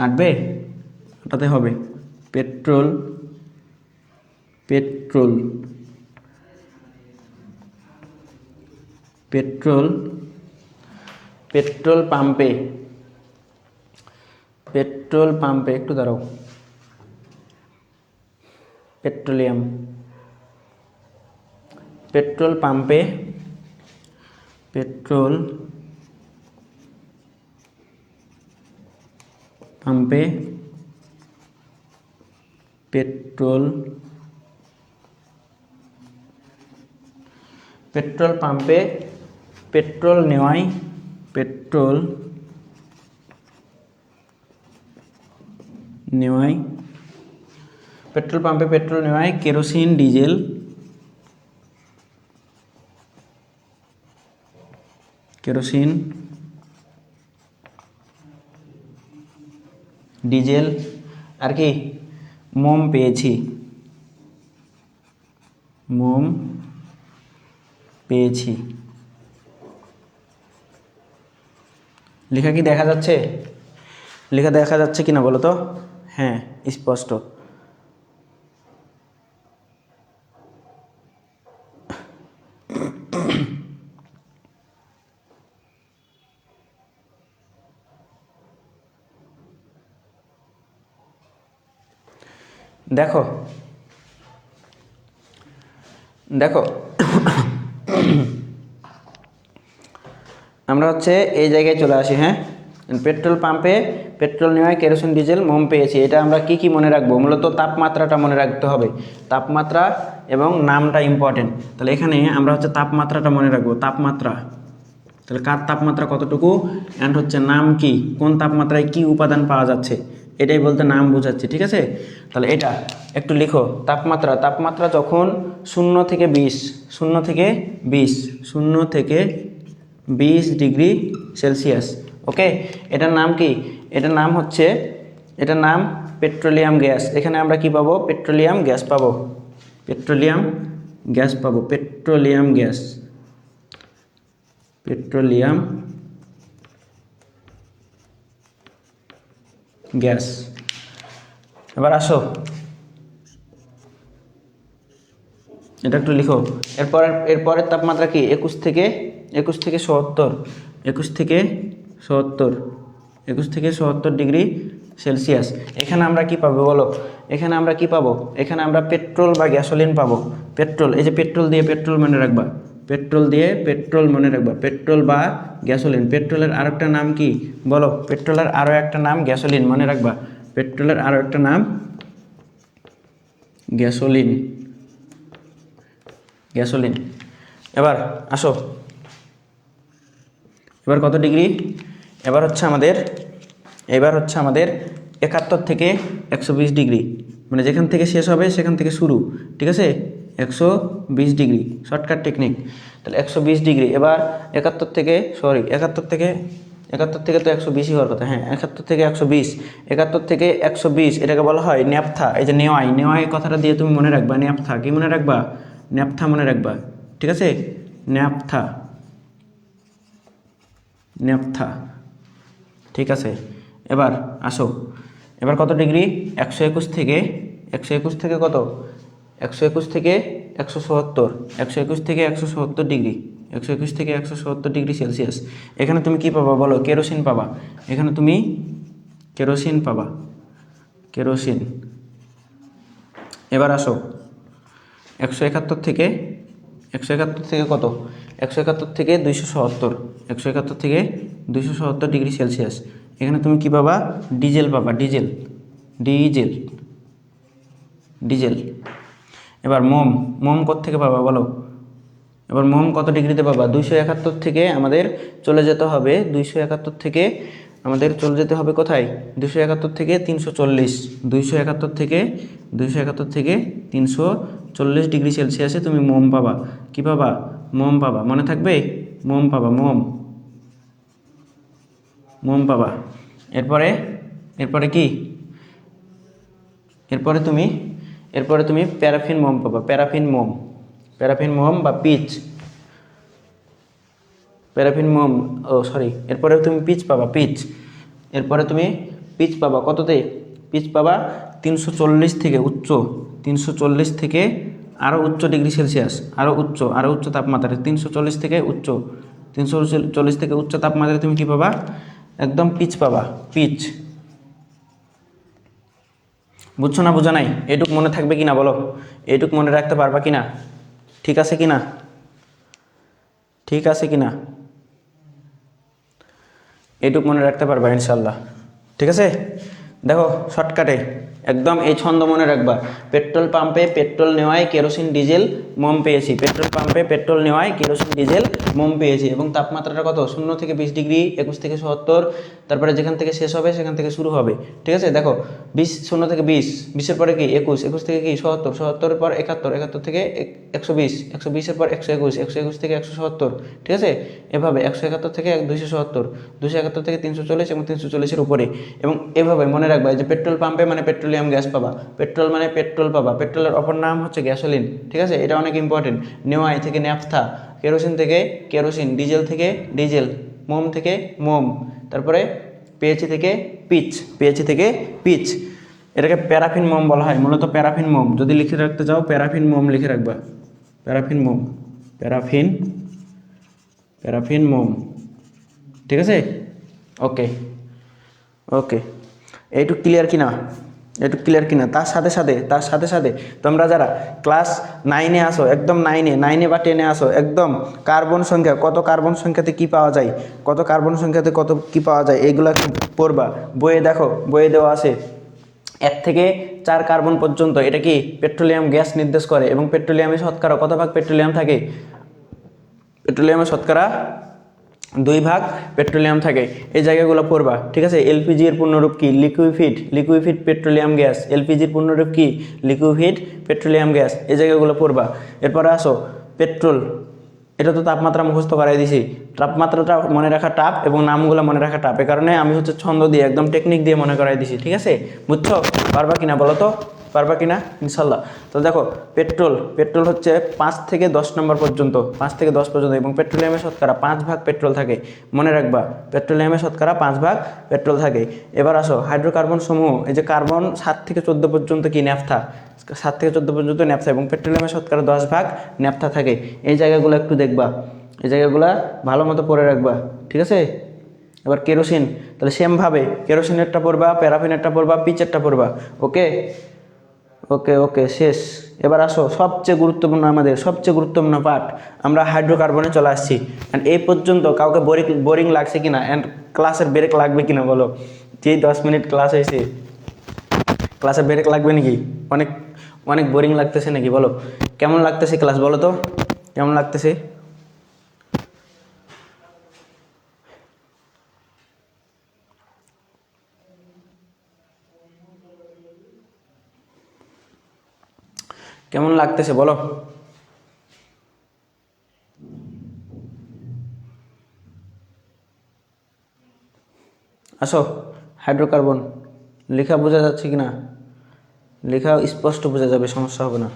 আটবে ওটাতে হবে পেট্রোল পেট্রোল পেট্রোল পেট্রোল পাম্পে একটু দাঁড়াও, পেট্রোল পাম্পে পেট্রোল পাম্পে পেট্রোল নেওয়ায় পেট্রোল পাম্পে পেট্রোল নেওয়ায় কেরোসিন ডিজেল আর কি মোম পেয়েছি। লেখা কি দেখা যাচ্ছে? লেখা দেখা যাচ্ছে কিনা বলো তো? হ্যাঁ স্পষ্ট। দেখো দেখো আমরা হচ্ছে এই জায়গায় চলে আসি। হ্যাঁ, পেট্রোল পাম্পে পেট্রোল নেওয়ায় কেরোসিন ডিজেল মোম পেয়েছি। এটা আমরা কি মনে রাখবো? মূলত তাপমাত্রাটা মনে রাখতে হবে, তাপমাত্রা এবং নামটা ইম্পর্টেন্ট। তাহলে এখানে আমরা হচ্ছে তাপমাত্রাটা মনে রাখবো, তাপমাত্রা। তাহলে কার তাপমাত্রা কতটুকু, অ্যান্ড হচ্ছে নাম কি, কোন তাপমাত্রায় কি উপাদান পাওয়া যাচ্ছে, এটাই বলতে নাম বোঝাচ্ছে। ঠিক আছে, তাহলে এটা একটু লিখো। তাপমাত্রা যখন 0 থেকে 20 ডিগ্রি সেলসিয়াস। ওকে, এটার নাম কি? এটার নাম হচ্ছে, এটার নাম পেট্রোলিয়াম গ্যাস। এখানে আমরা কি পাবো? পেট্রোলিয়াম গ্যাস পাবো। Petroleum gas. এবার আসো, এটা একটু লিখো। এরপরের তাপমাত্রা কি? 21 থেকে 70 ডিগ্রি সেলসিয়াস। এখানে আমরা কি পাবো বলো? এখানে আমরা কি পাবো? এখানে আমরা পেট্রোল বা গ্যাসোলিন পাবো। পেট্রোল, এই যে পেট্রোল দিয়ে পেট্রোল মনে রাখবা, পেট্রোল বা গ্যাসোলিন। পেট্রোলের আরো একটা নাম কি বলো? পেট্রোলের আরো একটা নাম গ্যাসোলিন, মনে রাখবা। পেট্রোলের আরো একটা নাম গ্যাসোলিন। এবার আসো, এবার কত ডিগ্রি? এবার হচ্ছে আমাদের 71 থেকে 120 ডিগ্রি, মানে যেখান থেকে শেষ হবে সেখান থেকে শুরু। ঠিক আছে, 120 ডিগ্রি, শর্টকাট টেকনিক। তাহলে 120 ডিগ্রি। এবার 71 থেকে সরি 71 থেকে তো 120ই হওয়ার কথা। হ্যাঁ, 71 থেকে 120, 71 থেকে 120 এটাকে বলা হয় ন্যাপথা। এই যে নেওয়াই কথাটা দিয়ে তুমি মনে রাখবা, ন্যাপথা কি মনে রাখবা, ন্যাপথা মনে রাখবা, ঠিক আছে, ন্যাপথা, ন্যাপথা, ঠিক আছে। এবার আসো, এবার কত ডিগ্রি, 121 থেকে কত, 121 থেকে 170, 121 থেকে 170 ডিগ্রি, 121 থেকে 170 ডিগ্রি সেলসিয়াস। এখানে তুমি কি পাবা বলো, কেরোসিন পাবা। এখানে তুমি কেরোসিন পাবা, কেরোসিন। এবার আসো 171 থেকে কত, 171 থেকে 270, 171 থেকে 270 ডিগ্রি সেলসিয়াস। এখানে তুমি কি পাবা, ডিজেল পাবা, ডিজেল, ডিজেল, ডিজেল। এবার মোম কোত্থেকে পাবা বলো, এবার মোম কত ডিগ্রিতে পাবা, 271 থেকে আমাদের চলে যেতে হবে, 271 থেকে আমাদের চলে যেতে হবে কোথায়, 271 থেকে 340, 271 থেকে 340 ডিগ্রি সেলসিয়াসে তুমি মোম পাবা। কি পাবা, মোম পাবা, মনে থাকবে, মোম পাবা, মোম পাবা। এরপরে কি, এরপরে তুমি প্যারাফিন মোম পাবা, প্যারাফিন মোম বা পিচ, প্যারাফিন মোম, এরপরে তুমি পিচ পাবা, এরপরে তুমি পিচ পাবা কততে, পিচ পাবা 340 থেকে উচ্চ, 340 থেকে আরও উচ্চ ডিগ্রি সেলসিয়াস, আরও উচ্চ তাপমাত্রায়, 340 থেকে উচ্চ, 340 থেকে উচ্চ তাপমাত্রায় তুমি কি পাবা, একদম পিচ পাবা, পিচ। বুঝছো না, বোঝা নাই, এটুক মনে থাকবে কিনা বলো, এটুক মনে রাখতে পারবা কিনা, ঠিক আছে কিনা, ঠিক আছে কিনা, এটুক মনে রাখতে পারবা ইনশাল্লাহ, ঠিক আছে। দেখো শর্টকাটে একদম এই ছন্দ মনে রাখবা, পেট্রোল পাম্পে পেট্রোল নেওয়ায় কেরোসিন ডিজেল মোম পেয়েছি, পেট্রোল পাম্পে পেট্রোল নেওয়ায় কেরোসিন ডিজেল মোম পেয়েছি। এবং তাপমাত্রাটা কত, 0 থেকে 20 ডিগ্রি, 21 থেকে 70, তারপরে যেখান থেকে শেষ হবে সেখান থেকে শুরু হবে, ঠিক আছে। দেখো 0 থেকে 20 পরে কি 21 থেকে কি 70 পর 71 থেকে 120, 120 পর 121, 121 থেকে 170, ঠিক আছে। এভাবে 171 থেকে 270, 271 থেকে 340 এবং 340-এর উপরে। এবং এভাবে মনে রাখবা যে পেট্রোল পাম্পে মানে পেট্রোলিয়াম গ্যাস পাবা, পেট্রোল মানে পেট্রোল পাবা, পেট্রোলের অপর নাম হচ্ছে গ্যাসোলিন, ঠিক আছে, এটা অনেক ইম্পর্টেন্ট। নেওয়াই থেকে ন্যাপথা, কেরোসিন থেকে কেরোসিন, ডিজেল থেকে ডিজেল, মোম থেকে মোম, তারপরে পিএইচি থেকে পিচ, এটাকে প্যারাফিন মোম বলা হয়, মূলত প্যারাফিন মোম। যদি লিখে রাখতে চাও প্যারাফিন মোম লিখে রাখবা, প্যারাফিন মোম, প্যারাফিন মোম, ঠিক আছে। ওকে, এইটুক ক্লিয়ার কিনা, তার সাথে সাথে তোমরা যারা ক্লাস 9-এ আসো, একদম 9-এ বা 10-এ আসো, একদম কার্বন সংখ্যা, কত কার্বন সংখ্যাতে কি পাওয়া যায়, কত কার্বন সংখ্যাতে কত কি পাওয়া যায়, এইগুলো পড়বা। বইয়ে দেখো, বইয়ে দেওয়া আছে 1 থেকে 4 কার্বন পর্যন্ত, এটা কি পেট্রোলিয়াম গ্যাস নির্দেশ করে। এবং পেট্রোলিয়ামে শতকরা কত ভাগ পেট্রোলিয়াম থাকে, পেট্রোলিয়ামে শতকরা 2 ভাগ পেট্রোলিয়াম থাকে, এই জায়গাগুলো পড়বা, ঠিক আছে। এলপিজি এর পূর্ণরূপ কি, লিকুইফিড পেট্রোলিয়াম গ্যাস, এলপিজির পূর্ণরূপ কি, লিকুইফিড পেট্রোলিয়াম গ্যাস, এই জায়গাগুলো পড়বা। এরপরে আসো পেট্রোল, এটা তো তাপমাত্রা মুখস্থ করাই দিছি, তাপমাত্রাটা মনে রাখা টাপ এবং নামগুলো মনে রাখা টাপ, এ কারণে আমি হচ্ছে ছন্দ দিয়ে একদম টেকনিক দিয়ে মনে করাই দিছি, ঠিক আছে। বুঝছো, পারবা কিনা বলো তো, পারবা কিনা ইনশাল্লাহ। তো দেখো পেট্রোল হচ্ছে 5 থেকে 10 নম্বর পর্যন্ত, 5 থেকে 10 পর্যন্ত। এবং পেট্রোলিয়ামে শতকরা 5 ভাগ পেট্রোল থাকে, মনে রাখবা, পেট্রোলিয়ামে শতকরা 5 ভাগ পেট্রোল থাকে। এবার আসো হাইড্রোকার্বন সমূহ, এই যে কার্বন 7 থেকে 14 পর্যন্ত কি ন্যাপথা, 7 থেকে 14 পর্যন্ত ন্যাপথা, এবং পেট্রোলিয়ামে শতকরা 10 ভাগ ন্যাপথা থাকে। এই জায়গাগুলো একটু দেখবা, এই জায়গাগুলো ভালো মতো পড়ে রাখবা, ঠিক আছে। এবার কেরোসিন, তাহলে সেমভাবে কেরোসিনেরটা পড়বা, প্যারাফিনেরটা পড়বা, পিচেরটা পড়বা, ওকে শেষ। এবার আসো সবচেয়ে গুরুত্বপূর্ণ পার্ট, আমরা হাইড্রোকার্বনে চলে আসছি। অ্যান্ড এই পর্যন্ত কাউকে বোরিং লাগছে কিনা, অ্যান্ড ক্লাসের ব্রেক লাগবে কিনা বলো, যেই 10 মিনিট ক্লাস হয়েছে, ক্লাসে ব্রেক লাগবে নাকি, অনেক বোরিং লাগতেছে নাকি বলো, কেমন লাগতেছে ক্লাস বলো তো, কেমন লাগতেছে। কেমন লাগতেছে বলো। আসো, হাইড্রোকার্বন লেখা বোঝা যাচ্ছে কি না? লেখা স্পষ্ট বোঝা যাবে, সমস্যা হবে না।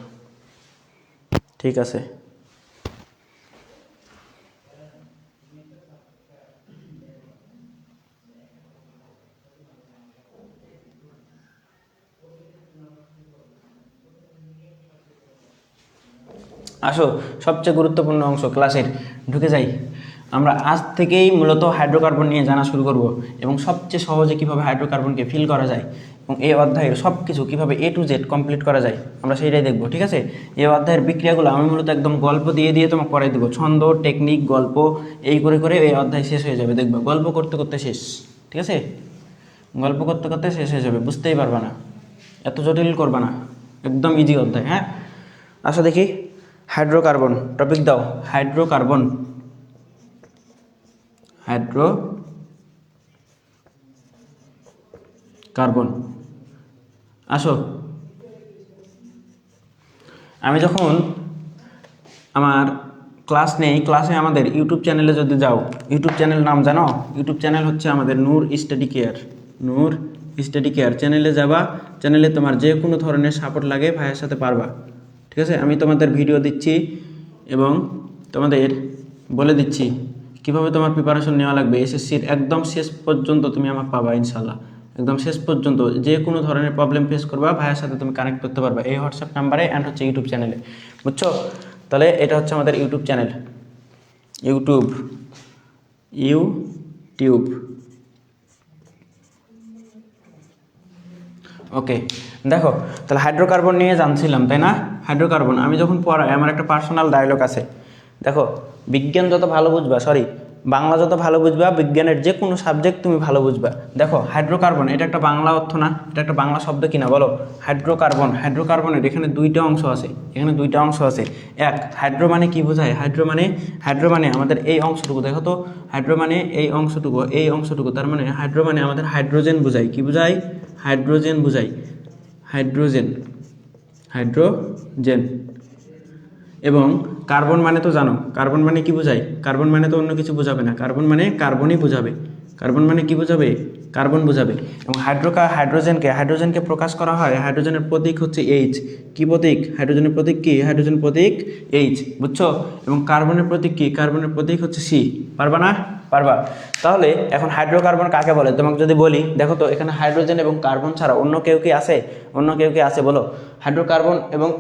ঠিক আছে, আসো সবচেয়ে গুরুত্বপূর্ণ অংশ ক্লাসের ঢুকে যাই। আমরা আজ থেকেই মূলত হাইড্রোকার্বন নিয়ে জানা শুরু করব এবং সবচেয়ে সহজে কীভাবে হাইড্রোকার্বনকে ফিল করা যায় এবং এই অধ্যায়ের সব কিছু কীভাবে A to Z কমপ্লিট করা যায় আমরা সেইটাই দেখব। ঠিক আছে, এই অধ্যায়ের বিক্রিয়াগুলো আমি মূলত একদম গল্প দিয়ে দিয়ে তোমাকে করাই দেবো, ছন্দ, টেকনিক, গল্প এই করে করে এই অধ্যায় শেষ হয়ে যাবে। দেখবে গল্প করতে করতে শেষ। ঠিক আছে, গল্প করতে করতে শেষ হয়ে যাবে, বুঝতেই পারবা না, এত জটিল করবা না, একদম ইজি অধ্যায়। হ্যাঁ, আসো দেখি হাইড্রোকার্বন টপিক দাও। হাইড্রোকার্বন, হাইড্রোকার্বন আসো। আমি যখন আমার ক্লাস নেই, ক্লাসে আমাদের ইউটিউব চ্যানেলে যদি যাও, ইউটিউব চ্যানেল নাম জানো? ইউটিউব চ্যানেল হচ্ছে আমাদের নূর স্টাডি কেয়ার। নূর স্টাডি কেয়ার চ্যানেলে যাবা, চ্যানেলে তোমার যে কোনো ধরনের সাপোর্ট লাগে ভাইয়ের সাথে পারবা। ঠিক আছে, আমি তোমাদের ভিডিও দিচ্ছি এবং তোমাদের বলে দিচ্ছি কিভাবে তোমার প্রিপারেশন নেওয়া লাগবে। এসএসসির একদম শেষ পর্যন্ত তুমি আমাকে পাবা ইনশাল্লাহ, একদম শেষ পর্যন্ত যে কোনো ধরনের প্রবলেম ফেস করবা ভাইয়ের সাথে তুমি কানেক্ট করতে পারবে এই হোয়াটসঅ্যাপ নাম্বারে অ্যান্ড হচ্ছে ইউটিউব চ্যানেলে, বুঝছো? তাহলে এটা হচ্ছে আমাদের ইউটিউব চ্যানেল, ইউটিউব। ওকে, দেখো তাহলে হাইড্রোকার্বন নিয়ে জানছিলাম তাই না? হাইড্রোকার্বন আমি যখন পড়াই আমার একটা পার্সোনাল ডায়লগ আছে। দেখো, বিজ্ঞান যত ভালো বুঝবা, বাংলা যত ভালো বুঝবা, বিজ্ঞানের যে কোনো সাবজেক্ট তুমি ভালো বুঝবা। দেখো হাইড্রোকার্বন এটা একটা বাংলা অর্থ না, এটা একটা বাংলা শব্দ কিনা বলো? হাইড্রোকার্বন, হাইড্রোকার্বনের এখানে দুইটা অংশ আছে, এখানে দুইটা অংশ আছে। এক, হাইড্রো মানে কি বোঝায়? হাইড্রো মানে আমাদের এই অংশটুকু, দেখো তো, হাইড্রো মানে এই অংশটুকু, তার মানে হাইড্রো মানে আমাদের হাইড্রোজেন বোঝায়। কি বোঝায়? হাইড্রোজেন বোঝায়, হাইড্রোজেন। এবং কার্বন মানে তো জানো, কার্বন মানে কি বোঝায়? কার্বন মানে তো অন্য কিছু বোঝাবে না, কার্বন মানে কার্বনই বোঝাবে। কার্বন মানে কি বোঝাবে? কার্বন বোঝাবে। এবং হাইড্রোজেনকে প্রকাশ করা হয়, হাইড্রোজেনের প্রতীক হচ্ছে এইচ। কি প্রতীক? হাইড্রোজেনের প্রতীক কি? হাইড্রোজেন প্রতীক এইচ, বুঝছো? এবং কার্বনের প্রতীক কি? কার্বনের প্রতীক হচ্ছে সি। পারবা না? পারবা। তাহলে এখন হাইড্রোকার্বন কাকে বলে তোমাকে যদি বলি, দেখো তো এখানে হাইড্রোজেন এবং কার্বন ছাড়া অন্য কেউ কি আছে? অন্য কেউ কি আছে বলো?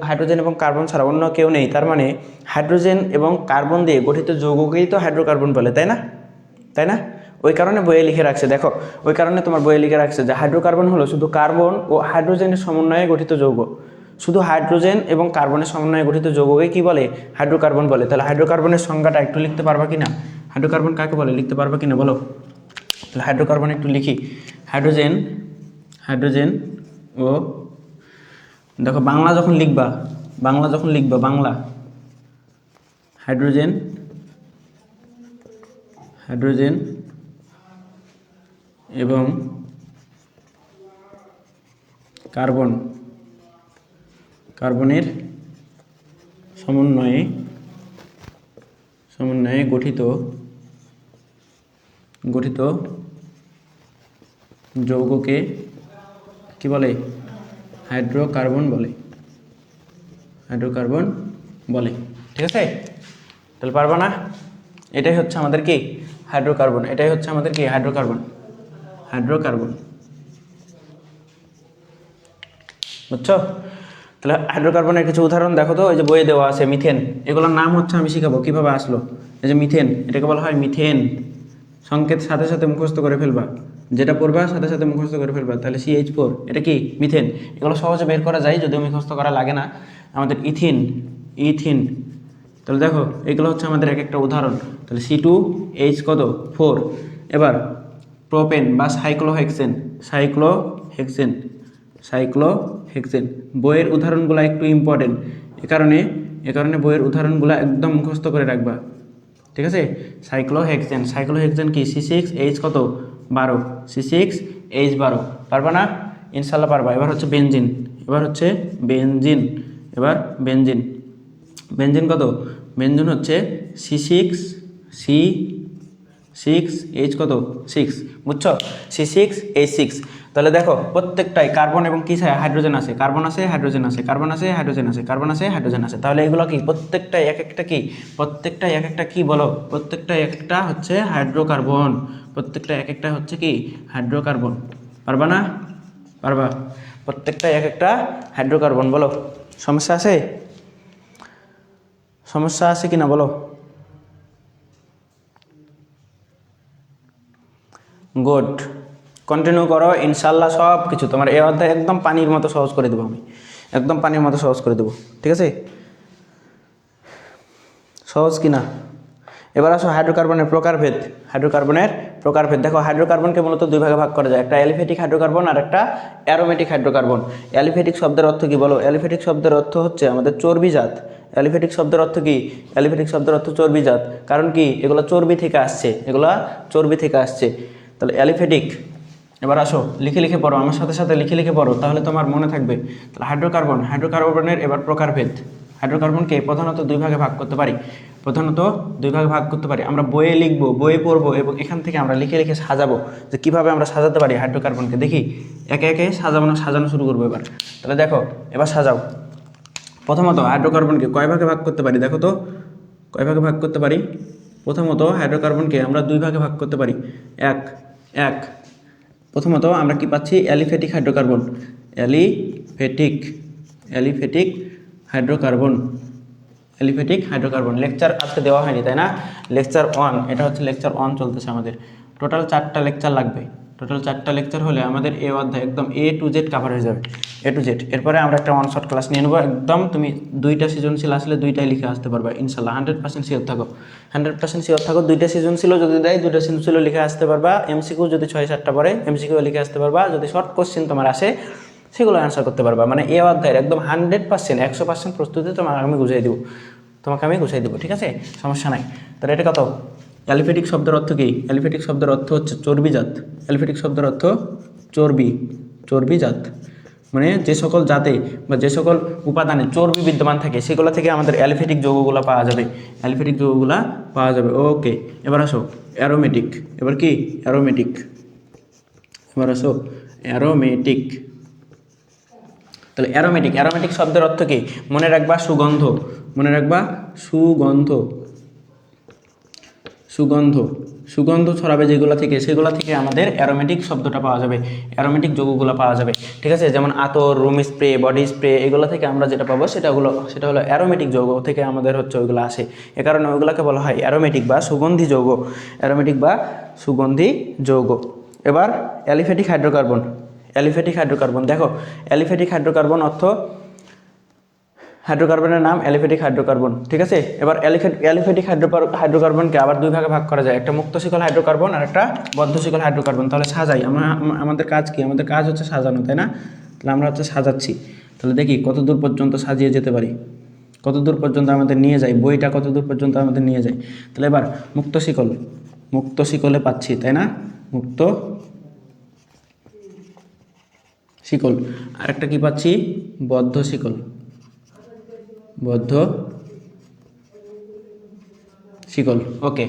হাইড্রোজেন এবং কার্বন ছাড়া অন্য কেউ নেই, তার মানে হাইড্রোজেন এবং কার্বন দিয়ে গঠিত যৌগকেই তো হাইড্রোকার্বন বলে, তাই না? তাই না? ওই কারণে বইয়ে লিখে রাখছে, দেখো ওই কারণে তোমার বইয়ে লিখে রাখছে যে হাইড্রোকার্বন হলো শুধু কার্বন ও হাইড্রোজেনের সমন্বয়ে গঠিত যৌগ। শুধু হাইড্রোজেন এবং কার্বনের সমন্বয়ে গঠিত যৌগকে কি বলে? হাইড্রোকার্বন বলে। তাহলে হাইড্রোকার্বনের সংজ্ঞাটা একটু লিখতে পারবা কিনা? হাইড্রোকার্বন কাকে বলে লিখতে পারবা কিনা বলো? তাহলে হাইড্রোকার্বন একটু লিখি। হাইড্রোজেন ও, দেখো বাংলা যখন লিখবা বাংলা হাইড্রোজেন এবং কার্বনের সমন্বয়ে গঠিত যৌগকে কি বলে? হাইড্রোকার্বন বলে। ঠিক আছে, তাহলে পারবা না? এটাই হচ্ছে আমাদের কি? হাইড্রোকার্বন। বুঝছো? তাহলে হাইড্রোকার্বনের কিছু উদাহরণ দেখো তো, এই যে বইয়ে দেওয়া আছে মিথেন, এগুলোর নাম হচ্ছে আমি শিখাবো কিভাবে আসলো। এই যে মিথেন, এটাকে বলা হয় মিথেন। সংকেত সাথে সাথে মুখস্থ করে ফেলবা, যেটা পড়বা সাথে সাথে মুখস্থ করে ফেলবা। তাহলে CH4 এটা কি? মিথেন। এগুলো সহজে বের করা যায়, যদিও মুখস্থ করা লাগে না। আমাদের ইথিন। তাহলে দেখো এগুলো হচ্ছে আমাদের এক একটা উদাহরণ। তাহলে C2H কত? 4। এবার প্রোপেন বা সাইক্লোহেক্সেন। বইয়ের উদাহরণগুলো একটু ইম্পর্টেন্ট, এ কারণে বইয়ের উদাহরণগুলো একদম মুখস্থ করে রাখবা। ঠিক আছে, সাইক্লোহেক্সেন কি? C6H কত? 12। C6H12। পারবা না? ইনশাল্লাহ পারবা। এবার হচ্ছে বেনজিন। বেনজিন কত? বেনজিন হচ্ছে 6H কত 6, বুঝছো? C6H6। তাহলে দেখো প্রত্যেকটাই কার্বন এবং কি হাইড্রোজেন আছে, কার্বন আছে, হাইড্রোজেন আছে, কার্বন আছে, হাইড্রোজেন আছে, কার্বন আছে, হাইড্রোজেন আছে। তাহলে এগুলো কি প্রত্যেকটাই এক একটা কি, প্রত্যেকটাই এক একটা কি বলো, প্রত্যেকটাই এক একটা হচ্ছে হাইড্রোকার্বন, প্রত্যেকটা এক একটা হচ্ছে কি হাইড্রোকার্বন। পারবা না? পারবা। প্রত্যেকটাই এক একটা হাইড্রোকার্বন। বলো সমস্যা আছে? সমস্যা আছে কিনা বলো। গুড, কন্টিনিউ করো, ইনশাল্লাহ সব কিছু তোমার এই অধ্যায় একদম পানির মতো সহজ করে দেবো আমি, একদম পানির মতো সহজ করে দেবো, ঠিক আছে? সহজ কিনা? এবার আসো হাইড্রোকার্বনের প্রকারভেদ। হাইড্রোকার্বনের প্রকারভেদ দেখো, হাইড্রোকার্বনকে মূলত দুই ভাগে ভাগ করা যায়, একটা অ্যালিফেটিক হাইড্রোকার্বন আর একটা অ্যারোমেটিক হাইড্রোকার্বন। অ্যালিফেটিক শব্দের অর্থ কি বলো? অ্যালিফেটিক শব্দের অর্থ হচ্ছে আমাদের চর্বিজাত। অ্যালিফেটিক শব্দের অর্থ কি? অ্যালিফেটিক শব্দের অর্থ চর্বিজাত। কারণ কি? এগুলো চর্বি থেকে আসছে, এগুলা চর্বি থেকে আসছে। তাহলে অ্যালিফেটিক। এবার আসো লিখে লিখে পড়ো, আমার সাথে সাথে লিখে লিখে পড়ো, তাহলে তোমার মনে থাকবে। তাহলে হাইড্রোকার্বন, হাইড্রোকার্বনের এবার প্রকারভেদ। হাইড্রোকার্বনকে প্রধানত দুই ভাগে ভাগ করতে পারি, প্রধানত দুই ভাগে ভাগ করতে পারি। আমরা বইয়ে লিখবো, বইয়ে পড়বো এবং এখান থেকে আমরা লিখে লিখে সাজাবো যে কীভাবে আমরা সাজাতে পারি হাইড্রোকার্বনকে। দেখি একে একে সাজানো শুরু করবো এবার। তাহলে দেখো এবার সাজাও। প্রথমত হাইড্রোকার্বনকে কয় ভাগে ভাগ করতে পারি দেখো তো, কয় ভাগে ভাগ করতে পারি? প্রথমত হাইড্রোকার্বনকে আমরা দুই ভাগে ভাগ করতে পারি। এক এক প্রথমত আমরা কি পাচ্ছি? Aliphatic hydrocarbon, aliphatic aliphatic hydrocarbon, aliphatic hydrocarbon. Lecture আজকে দেওয়া হয়নি তাই না? লেকচার 1, এটা হচ্ছে লেকচার 1 চলতেছে আমাদের। টোটাল 4টা লেকচার লাগবে, টোটাল 4টা লেকচার হলে আমাদের এই অধ্যায় একদম A to Z কাভার হয়ে যাবে, A to Z। এরপরে আমরা একটা 1 শর্ট ক্লাস নিয়ে নেবো, একদম তুমি 2টা সৃজনশীল আসলে 2টাই লিখে আসতে পারবা ইনশাল্লাহ। 100% শিওর থাকো, 100% শিওর থাকো। 2টা সৃজনশীল যদি দেয় 2টা সৃজনশীল লিখে আসতে পারবা। এমসিকিউ যদি 6-7টা পড়ে এমসিকিউ লিখে আসতে পারবা। যদি শর্ট কোশ্চেন তোমার আসে সেগুলো অ্যান্সার করতে পারবা। মানে এই অধ্যায়ের একদম 100% 100% প্রস্তুতি তোমার আমি বুঝিয়ে দেবো, তোমাকে আমি গুছিয়ে দেবো, ঠিক আছে? সমস্যা নাই। তাহলে এটা কত? অ্যালিফেটিক শব্দের অর্থ কি? অ্যালিফেটিক শব্দের অর্থ হচ্ছে চর্বিজাত। অ্যালিফেটিক শব্দের অর্থ চর্বি, চর্বিজাত। মানে যে সকল জাতে বা যে সকল উপাদানে চর্বি বিদ্যমান থাকে সেগুলো থেকে আমাদের অ্যালিফেটিক যৌগগুলো পাওয়া যাবে, অ্যালিফেটিক যৌগগুলো পাওয়া যাবে। ওকে, এবার আসো অ্যারোমেটিক। এবার কি? অ্যারোমেটিক। এবার আসো অ্যারোমেটিক। তাহলে অ্যারোমেটিক, অ্যারোমেটিক শব্দের অর্থ কি? মনে রাখবা সুগন্ধ, মনে রাখবা সুগন্ধ, সুগন্ধ, সুগন্ধ ছড়াবে যেগুলো থেকে সেগুলো থেকে আমাদের অ্যারোমেটিক শব্দটা পাওয়া যাবে, অ্যারোমেটিক যৌগগুলো পাওয়া যাবে, ঠিক আছে? যেমন আতর, রুম স্প্রে, বডি স্প্রে, এগুলো থেকে আমরা যেটা পাবো সেটা হলো অ্যারোমেটিক যৌগ থেকে আমাদের হচ্ছে ওইগুলো আসে। এ কারণে ওইগুলোকে বলা হয় অ্যারোমেটিক বা সুগন্ধি যৌগ, অ্যারোমেটিক বা সুগন্ধি যৌগ। এবার অ্যালিফেটিক হাইড্রোকার্বন, অ্যালিফেটিক হাইড্রোকার্বন দেখো, অ্যালিফেটিক হাইড্রোকার্বন অর্থ হাইড্রোকার্বনের নাম অ্যালিফেটিক হাইড্রোকার্বন, ঠিক আছে? এবার অ্যালিফেটিক হাইড্রোকার্বনকে আবার দুই ভাগে ভাগ করা যায়, একটা মুক্ত শিকল হাইড্রোকার্বন আর একটা বদ্ধ শিকল হাইড্রোকার্বন। তাহলে সাজাই আমরা, আমাদের কাজ কি? আমাদের কাজ হচ্ছে সাজানো, তাই না? তাহলে আমরা হচ্ছে সাজাচ্ছি। তাহলে দেখি কত দূর পর্যন্ত সাজিয়ে যেতে পারি, কত দূর পর্যন্ত আমাদের নিয়ে যায়, বইটা কত দূর পর্যন্ত আমাদের নিয়ে যায়। তাহলে এবার মুক্ত শিকল, মুক্ত শিকলে পাচ্ছি, তাই না? মুক্ত শিকল। আর একটা কি পাচ্ছি? বদ্ধ শিকল, বদ্ধ শিকল। ওকে,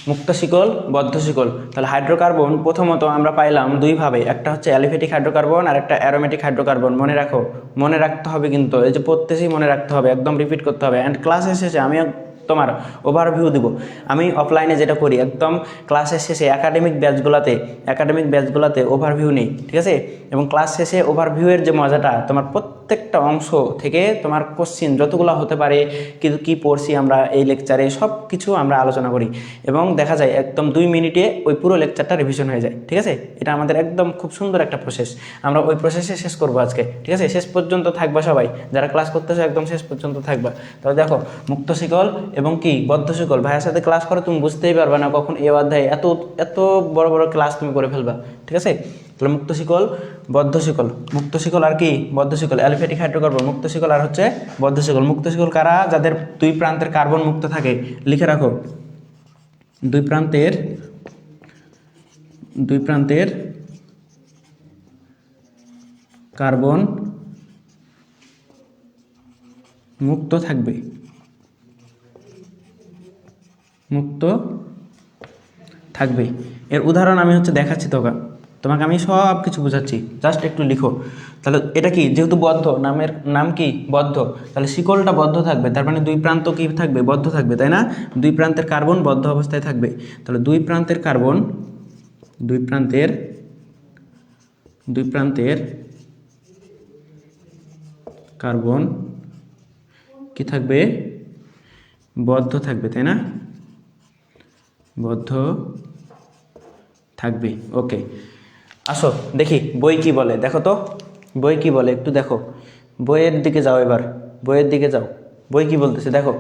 মুক্ত শিকল, বদ্ধ শিকল। তাহলে হাইড্রোকার্বন প্রথমত আমরা পাইলাম দুইভাবে, একটা হচ্ছে অ্যালিফেটিক হাইড্রোকার্বন আর একটা অ্যারোমেটিক হাইড্রোকার্বন। মনে রাখো, মনে রাখতে হবে কিন্তু, এই যে প্রত্যেকই মনে রাখতে হবে, একদম রিপিট করতে হবে। অ্যান্ড ক্লাসের শেষে আমি তোমার ওভারভিউ দিব। আমি অফলাইনে যেটা করি একদম ক্লাসের শেষে একাডেমিক ব্যাচগুলোতে ওভারভিউ নেই, ঠিক আছে? এবং ক্লাস শেষে ওভারভিউয়ের যে মজাটা, তোমার প্রত্যেকটা অংশ থেকে তোমার কোশ্চিন যতগুলো হতে পারে, কিন্তু কী পড়ছি আমরা এই লেকচারে সব কিছু আমরা আলোচনা করি এবং দেখা যায় একদম 2 মিনিটে ওই পুরো লেকচারটা রিভিশন হয়ে যায়, ঠিক আছে? এটা আমাদের একদম খুব সুন্দর একটা প্রসেস, আমরা ওই প্রসেসে শেষ করবো আজকে, ঠিক আছে? শেষ পর্যন্ত থাকবা সবাই, যারা ক্লাস করতেছো একদম শেষ পর্যন্ত থাকবা। তাহলে দেখো মুক্ত শিকল এবং কি বদ্ধ শিকল, ভাইয়ের সাথে ক্লাস করো, তুমি বুঝতেই পারবে না কখন এই অধ্যায়ে এত বড় বড় ক্লাস তুমি করে ফেলবা, ঠিক আছে? তাহলে মুক্ত শিকল, বদ্ধ শিকল, মুক্ত শিকল আর কি বদ্ধ শিকল, অ্যালিফেটিক হাইড্রোকার্বন, মুক্ত শিকল আর হচ্ছে বদ্ধ শিকল। মুক্ত শিকল কারা? যাদের দুই প্রান্তের কার্বন মুক্ত থাকে, লিখে রাখো, দুই প্রান্তের কার্বন মুক্ত থাকবে, মুক্ত থাকবে। এর উদাহরণ আমি হচ্ছে দেখাচ্ছি তোমাকে আমি সব কিছু বোঝাচ্ছি, জাস্ট একটু লিখো। তাহলে এটা কি, যেহেতু বদ্ধ, নামের নাম কি বদ্ধ, তাহলে শিকলটা বদ্ধ থাকবে, তার মানে দুই প্রান্ত কি থাকবে, বদ্ধ থাকবে, তাই না? দুই প্রান্তের কার্বন বদ্ধ অবস্থায় থাকবে। তাহলে দুই প্রান্তের কার্বন কি থাকবে, বদ্ধ থাকবে, তাই না? বদ্ধ থাকবে। ওকে, আসো দেখি বই কি বলে, দেখো তো বই কি বলে, একটু দেখো, বইয়ের দিকে যাও, এবার বইয়ের দিকে যাও, বই কি বলতেছে দেখো।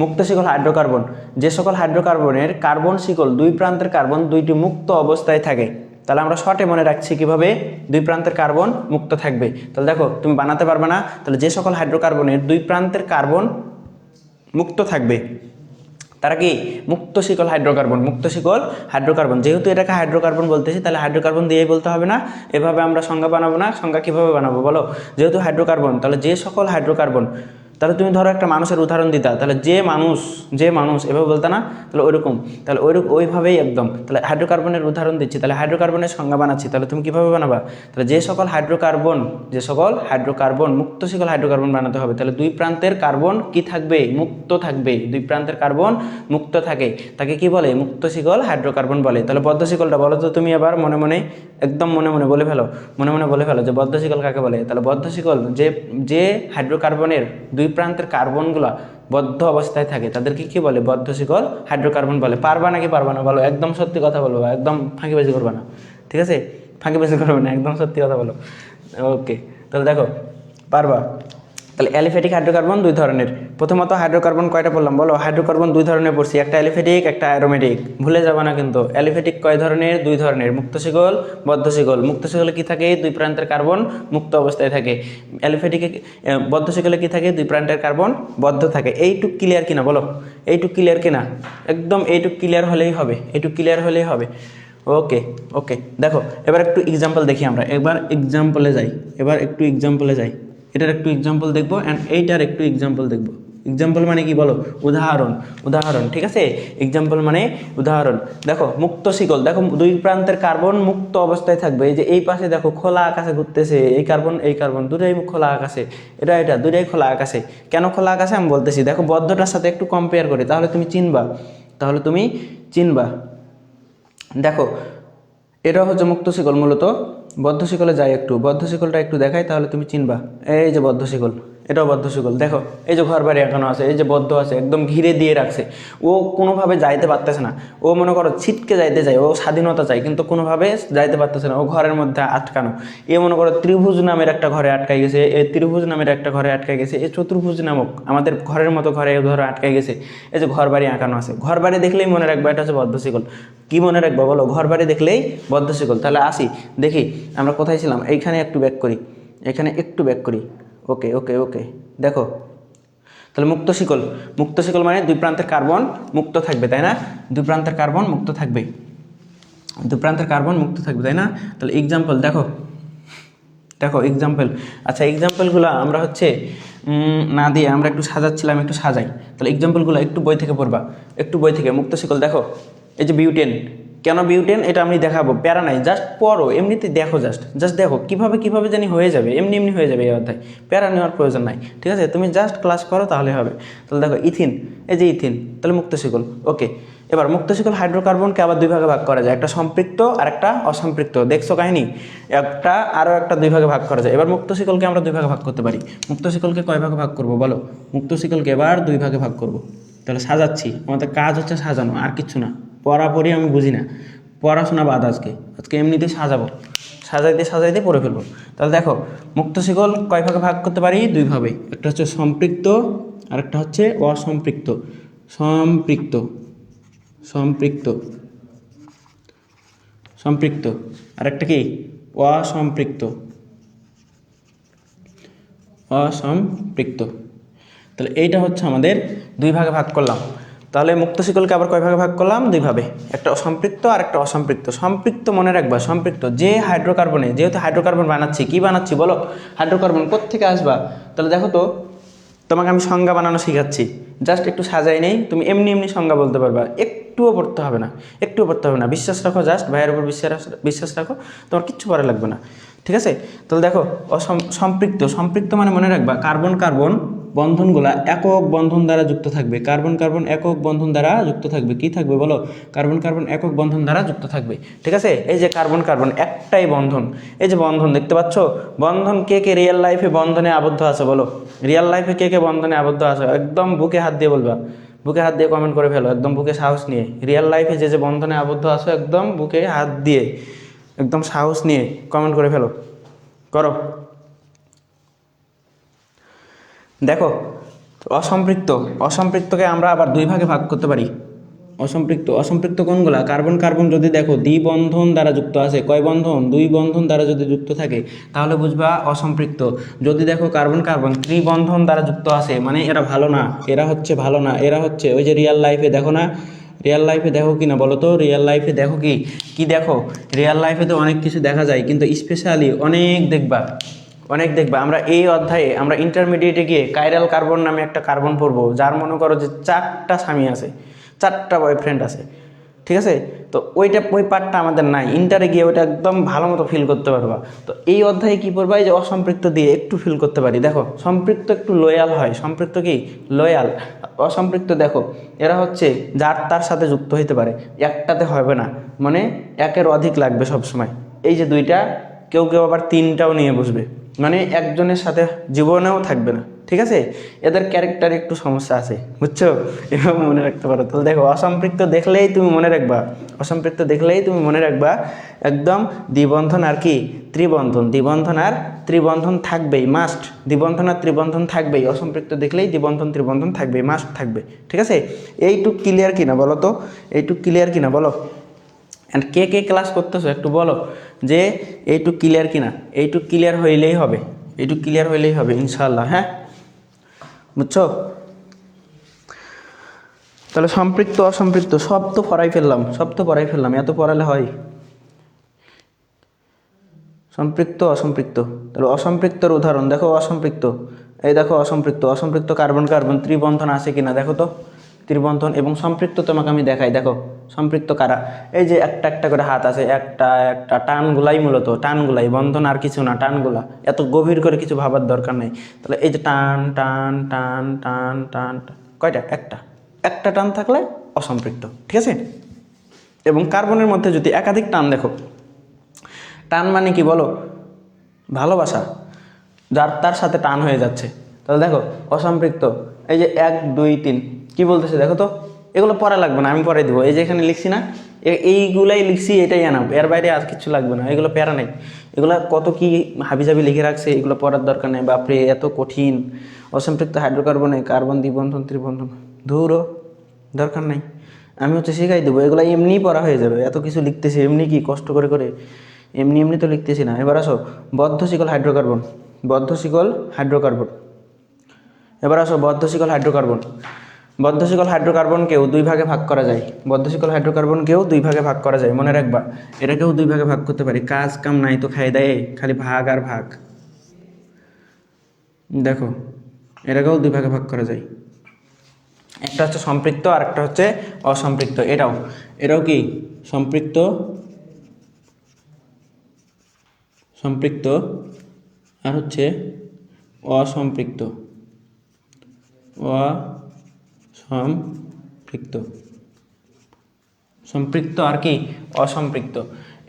মুক্ত শিকল হাইড্রোকার্বন, যে সকল হাইড্রোকার্বনের কার্বন শিকল দুই প্রান্তের কার্বন দুইটি মুক্ত অবস্থায় থাকে। তাহলে আমরা শর্টে মনে রাখছি কিভাবে, দুই প্রান্তের কার্বন মুক্ত থাকবে। তাহলে দেখো তুমি বানাতে পারবে না, তাহলে যে সকল হাইড্রোকার্বনের দুই প্রান্তের কার্বন মুক্ত থাকবে তারা কি, মুক্ত শিকল হাইড্রোকার্বন। মুক্ত শিকল হাইড্রোকার্বন, যেহেতু এটাকে হাইড্রোকার্বন বলতেছি, তাহলে হাইড্রোকার্বন দিয়েই বলতে হবে না, এভাবে আমরা সংজ্ঞা বানাবো না। সংজ্ঞা কীভাবে বানাবো বলো, যেহেতু হাইড্রোকার্বন, তাহলে যে সকল হাইড্রোকার্বন, তাহলে তুমি ধরো একটা মানুষের উদাহরণ দিতা, তাহলে যে মানুষ এভাবে বলতে না, তাহলে ওইরকম, তাহলে ওইভাবেই একদম। তাহলে হাইড্রোকার্বনের উদাহরণ দিচ্ছি, তাহলে হাইড্রোকার্বনের সংজ্ঞা বানাচ্ছি, তাহলে তুমি কীভাবে বানাবা, তাহলে যে সকল হাইড্রোকার্বন মুক্ত শিকল হাইড্রোকার্বন বানাতে হবে। তাহলে দুই প্রান্তের কার্বন কি থাকবে, মুক্ত থাকবে, দুই প্রান্তের কার্বন মুক্ত থাকে, তাকে কি বলে, মুক্ত শিকল হাইড্রোকার্বন বলে। তাহলে বদ্ধ শিকলটা বলো তো তুমি এবার, একদম মনে মনে বলে ফেলো যে বদ্ধ শিকল কাকে বলে। তাহলে বদ্ধ শিকল যে হাইড্রোকার্বনের দুই প্রান্তের কার্বনগুলা বদ্ধ অবস্থায় থাকে তাদেরকে কি বলে, বদ্ধ শিকল হাইড্রোকার্বন বলে। পারবা নাকি পারবা না বলো, একদম সত্যি কথা বলবো, একদম ফাঁকিবাজি করবা না, ঠিক আছে? ফাঁকিবাজি করবে না, একদম সত্যি কথা বলো। ওকে, তাহলে দেখো পারবা। তাহলে অ্যালিফ্যাটিক হাইড্রোকার্বন দুই ধরনের। প্রথমত হাইড্রোকার্বন কয়টা বললাম বলো, হাইড্রোকার্বন দুই ধরনের পড়ছি, একটা অ্যালিফ্যাটিক, একটা অ্যারোমেটিক, ভুলে যাবে না কিন্তু। অ্যালিফ্যাটিক কয় ধরনের, দুই ধরনের, মুক্ত শিকল, বদ্ধ শিকল। মুক্ত শিকলে কি থাকে, দুই প্রান্তের কার্বন মুক্ত অবস্থায় থাকে। অ্যালিফ্যাটিকে, বদ্ধ শিকলে কি থাকে, দুই প্রান্তের কার্বন বদ্ধ থাকে। এইটুক ক্লিয়ার কিনা বলো, এইটুক ক্লিয়ার কিনা, একদম এইটুক ক্লিয়ার হলেই হবে। ওকে দেখো, এবার একটু এক্সাম্পল দেখি আমরা, এবার একটু এক্সাম্পলে যাই। এটার একটু এক্সাম্পল দেখবো অ্যান্ড এইটার একটু এক্সাম্পল দেখবো। এক্সাম্পল মানে কি বলো, উদাহরণ, ঠিক আছে? এক্সাম্পল মানে উদাহরণ। দেখো মুক্ত শিকল, দেখো দুই প্রান্তের কার্বন মুক্ত অবস্থায় থাকবে। এই যে এই পাশে দেখো খোলা আকাশে ঘুরতেছে, এই কার্বন দুটাই খোলা আকাশে, এটা দুটাই খোলা আকাশে। কেন খোলা আকাশে আমি বলতেছি, দেখো বদ্ধটার সাথে একটু কম্পেয়ার করি, তাহলে তুমি চিনবা। দেখো এটা হচ্ছে মুক্ত শিকল, মূলত বদ্ধ শিকলে যাই, বদ্ধ শিকলটা একটু দেখাই, তাহলে তুমি চিনবা। এই যে বদ্ধ শিকল, এটাও বদ্ধ শিকল। দেখো এই যে ঘর বাড়ি এখনো আছে, এই যে বদ্ধ আছে, একদম ঘিরে দিয়ে রাখছে, ও কোনোভাবে যাইতে পারতেছে না। ও মনে করো ছিটকে যাইতে চায়, ও স্বাধীনতা চায়, কিন্তু কোনোভাবে যাইতে পারতেছে না, ও ঘরের মধ্যে আটকানো। এ মনে করো ত্রিভুজ নামের একটা ঘরে আটকাই গেছে, এ চতুর্ভুজ নামক আমাদের ঘরের মতো ঘরে ধরো আটকাই গেছে। এই যে ঘর বাড়ি আঁকানো আছে, ঘর বাড়ি দেখলেই মনে রাখবা এটা হচ্ছে বদ্ধ শিকল। কি মনে রাখবা বলো, ঘর বাড়ি দেখলেই বদ্ধ শিকল। তাহলে আসি দেখি আমরা কোথায় ছিলাম, এইখানে একটু ব্যাক করি। ওকে দেখো, তাহলে মুক্ত শিকল মানে দুই প্রান্তের কার্বন মুক্ত থাকবে, তাই না? দুই প্রান্তের কার্বন মুক্ত থাকবে, তাই না? তাহলে এক্সাম্পল দেখো এক্সাম্পল। আচ্ছা, এক্সাম্পলগুলো আমরা হচ্ছে না দিয়ে আমরা একটু সাজাচ্ছিলাম, একটু সাজাই। তাহলে এক্সাম্পলগুলো একটু বই থেকে পড়বা, মুক্ত শিকল। দেখো এই যে বিউটেন, কেন বিউটেন এটা আমি দেখাবো, প্যারা নাই, জাস্ট পড়ো, এমনিতে দেখো, জাস্ট দেখো কিভাবে জানি হয়ে যাবে, এমনি হয়ে যাবে এই অধ্যায়, প্যারা নেওয়ার প্রয়োজন নাই, ঠিক আছে? তুমি জাস্ট ক্লাস করো তাহলে হবে। তাহলে দেখো ইথিন, এই যে ইথিন, তাহলে মুক্ত শিকল। ওকে, এবার মুক্ত শিকল হাইড্রোকার্বনকে আবার দুই ভাগে ভাগ করা যায়, একটা সম্পৃক্ত আর একটা অসম্পৃক্ত। দেখছো কাহিনী, একটা দুই ভাগে ভাগ করা যায়। এবার মুক্ত শিকলকে আমরা দুই ভাগে ভাগ করতে পারি। মুক্ত শিকলকে কয় ভাগে ভাগ করবো বলো, মুক্ত শিকলকে এবার দুই ভাগে ভাগ করব। তাহলে সাজাচ্ছি, আমাদের কাজ হচ্ছে সাজানো, আর কিচ্ছু না। পড়াপড়ি আমি বুঝি না, পড়াশোনা বাদ, আজকে এমনিতেই সাজাবো, সাজাইতে পড়ে ফেলবো। তাহলে দেখো মুক্ত শিকল কয় ভাগে ভাগ করতে পারি, দুই ভাবে, একটা হচ্ছে সম্পৃক্ত আর একটা হচ্ছে অসম্পৃক্ত। সম্পৃক্ত আর একটা কি, অসম্পৃক্ত। তাহলে এইটা হচ্ছে আমাদের দুই ভাগে ভাগ করলাম। তাহলে মুক্ত শিকলকে আবার কয় ভাগে ভাগ করলাম, দুই ভাবে, একটা সম্পৃক্ত আর একটা অসম্পৃক্ত। সম্পৃক্ত মনে রাখবা, সম্পৃক্ত যে হাইড্রোকার্বনে, যেহেতু হাইড্রোকার্বন বানাচ্ছি, কি বানাচ্ছি বলো, হাইড্রোকার্বন কোত্থেকে আসবা। তাহলে দেখো তো, তোমাকে আমি সংজ্ঞা বানানো শেখাচ্ছি, জাস্ট একটু সাজাই নেই, তুমি এমনি সংজ্ঞা বলতে পারবা। একটু একটুও পড়তে হবে না, একটুও পড়তে হবে না, বিশ্বাস রাখো, জাস্ট ভাইয়ের উপর বিশ্বাস রাখো, তোমার কিচ্ছু পড়া লাগবে না। ঠিক আছে, তাহলে দেখো সম্পৃক্ত, সম্পৃক্ত মানে মনে রাখবা কার্বন কার্বন বন্ধনগুলা একক বন্ধন দ্বারা যুক্ত থাকবে, কার্বন কার্বন একক বন্ধন দ্বারা যুক্ত থাকবে। কি থাকবে বলো? কার্বন কার্বন একক বন্ধন দ্বারা যুক্ত থাকবে। ঠিক আছে, এই যে কার্বন কার্বন একটাই বন্ধন, এই যে বন্ধন দেখতে পাচ্ছ, বন্ধন কে কে রিয়েল লাইফে বন্ধনে আবদ্ধ আছে বলো? রিয়েল লাইফে কে কে বন্ধনে আবদ্ধ আছে? একদম বুকে হাত দিয়ে বলবা, বুকে হাত দিয়ে কমেন্ট করে ফেলো, একদম বুকে সাহস নিয়ে। রিয়েল লাইফে যে যে বন্ধনে আবদ্ধ আছো একদম বুকে হাত দিয়ে একদম সাহস নিয়ে কমেন্ট করে ফেলো, করো। দেখো অসম্পৃক্ত, অসম্পৃক্তকে আমরা আবার দুই ভাগে ভাগ করতে পারি। অসম্পৃক্ত কোনগুলা? কার্বন কার্বন যদি দেখো দ্বিবন্ধন দ্বারা যুক্ত আছে, কয় বন্ধন? দুই বন্ধন দ্বারা যদি যুক্ত থাকে তাহলে বুঝবা অসম্পৃক্ত। যদি দেখো কার্বন কার্বন ত্রিবন্ধন দ্বারা যুক্ত আছে, মানে এরা ভালো না, এরা হচ্ছে ভালো না, এরা হচ্ছে ওই যে রিয়েল লাইফে দেখো না, রিয়েল লাইফে দেখো কি না বলো তো? রিয়েল লাইফে দেখো কি দেখো? রিয়েল লাইফে তো অনেক কিছু দেখা যায়, কিন্তু স্পেশালি অনেক দেখবা, অনেক দেখবা। আমরা এই অধ্যায়ে আমরা ইন্টারমিডিয়েটে গিয়ে কাইরাল কার্বন নামে একটা কার্বন পড়বো, যার মনে করো যে 4টা স্বামী আছে, 4টা বয়ফ্রেন্ড আছে। ঠিক আছে, তো ওই পার্টটা আমাদের নাই, ইন্টারে গিয়ে ওইটা একদম ভালো মতো ফিল করতে পারবা। তো এই অধ্যায়ে কী পড়বা? এই যে অসম্পৃক্ত দিয়ে একটু ফিল করতে পারি। দেখো সম্পৃক্ত একটু লয়াল হয়, সম্পৃক্ত কি লয়াল, অসম্পৃক্ত দেখো এরা হচ্ছে যার তার সাথে যুক্ত হইতে পারে, একটাতে হবে না, মানে একের অধিক লাগবে সবসময়। এই যে দুইটা, কেউ কেউ আবার 3টাও নিয়ে বসবে, মানে একজনের সাথে জীবনেও থাকবে না। ঠিক আছে, এদের ক্যারেক্টারে একটু সমস্যা আছে, বুঝছো? এভাবে মনে রাখতে পারো। তো দেখো অসম্পৃক্ত দেখলেই তুমি মনে রাখবা, অসম্পৃক্ত দেখলেই তুমি মনে রাখবা একদম দ্বিবন্ধন আর কি ত্রিবন্ধন, দ্বিবন্ধন আর ত্রিবন্ধন থাকবেই, মাস্ট। দ্বিবন্ধন আর ত্রিবন্ধন থাকবেই, অসম্পৃক্ত দেখলেই দ্বিবন্ধন ত্রিবন্ধন থাকবেই, মাস্ট থাকবে। ঠিক আছে, এইটুক ক্লিয়ার কিনা বলো তো? এইটুক ক্লিয়ার কিনা বলো? অ্যান্ড কে কে ক্লাস করতেছো একটু বলো যে এইটুক ক্লিয়ার কিনা? এইটুক ক্লিয়ার হইলেই হবে, এইটুক ক্লিয়ার হইলেই হবে ইনশাআল্লাহ। হ্যাঁ, বুঝছো? তাহলে সম্পৃক্ত অসম্পৃক্ত সব তো পড়াই ফেললাম, এত পড়ালে হয়? সম্পৃক্ত অসম্পৃক্ত, তাহলে অসম্পৃক্তর উদাহরণ দেখো। অসম্পৃক্ত, এই দেখো অসম্পৃক্ত কার্বন কার্বন ত্রিবন্ধন আছে কিনা দেখো তো, ত্রিবন্ধন। এবং সম্পৃক্ত তোমাকে আমি দেখাই, দেখো সম্পৃক্ত কারা? এই যে একটা একটা করে হাত আছে, একটা টানগুলাই, মূলত টানগুলাই বন্ধন, আর কিছু না, টানগুলা। এত গভীর করে কিছু ভাবার দরকার নেই। তাহলে এই যে টান টান টান টান টান, কয়টা? একটা টান থাকলে অসম্পৃক্ত। ঠিক আছে, এবং কার্বনের মধ্যে যদি একাধিক টান দেখো, টান মানে কি বলো? ভালোবাসা, যার তার সাথে টান হয়ে যাচ্ছে, তাহলে দেখো অসম্পৃক্ত। এই যে 1 2 3 কি বলতেছে দেখো তো? এগুলো পড়া লাগবে না, আমি পড়াই দেবো। এই যে এখানে লিখছি না, এইগুলাই লিখছি, এটাই আনাম, এর বাইরে আর কিছু লাগবে না। এগুলো প্যারা নেই, এগুলো কত কি হাবিজাবি লিখে রাখছে, এগুলো পড়ার দরকার নেই। বাপরে এত কঠিন! অসম্পৃক্ত হাইড্রোকার্বনে কার্বন দ্বিবন্ধন ত্রিবন্ধন, ধুরো, দরকার নাই। আমি শিখাই দেবো, এগুলো এমনিই পড়া হয়ে যাবে। এত কিছু লিখতেছি এমনি, কি কষ্ট করে করে এমনি তো লিখতেছি না। এবার আসো বদ্ধশিকল হাইড্রোকার্বন, বদ্ধশিকল হাইড্রোকার্বন। এবার আসো বদ্ধশিকল হাইড্রোকার্বন। বদ্ধশিকল হাইড্রোকার্বনকেও 2 ভাগে ভাগ করা যায়, বদ্ধশিকল হাইড্রোকার্বনকেও 2 ভাগে ভাগ করা যায়, মনে রাখবা। এটাকেও 2 ভাগে ভাগ করতে পারি, কাজ কাম নাই তো খাই দেয়, খালি ভাগ আর ভাগ। দেখো এটাকেও 2 ভাগে ভাগ করা যায়, একটা হচ্ছে সম্পৃক্ত আর একটা হচ্ছে অসম্পৃক্ত। এটাও কি সম্পৃক্ত আর হচ্ছে অসম্পৃক্ত, সম্পৃক্ত আর কি অসম্পৃক্ত,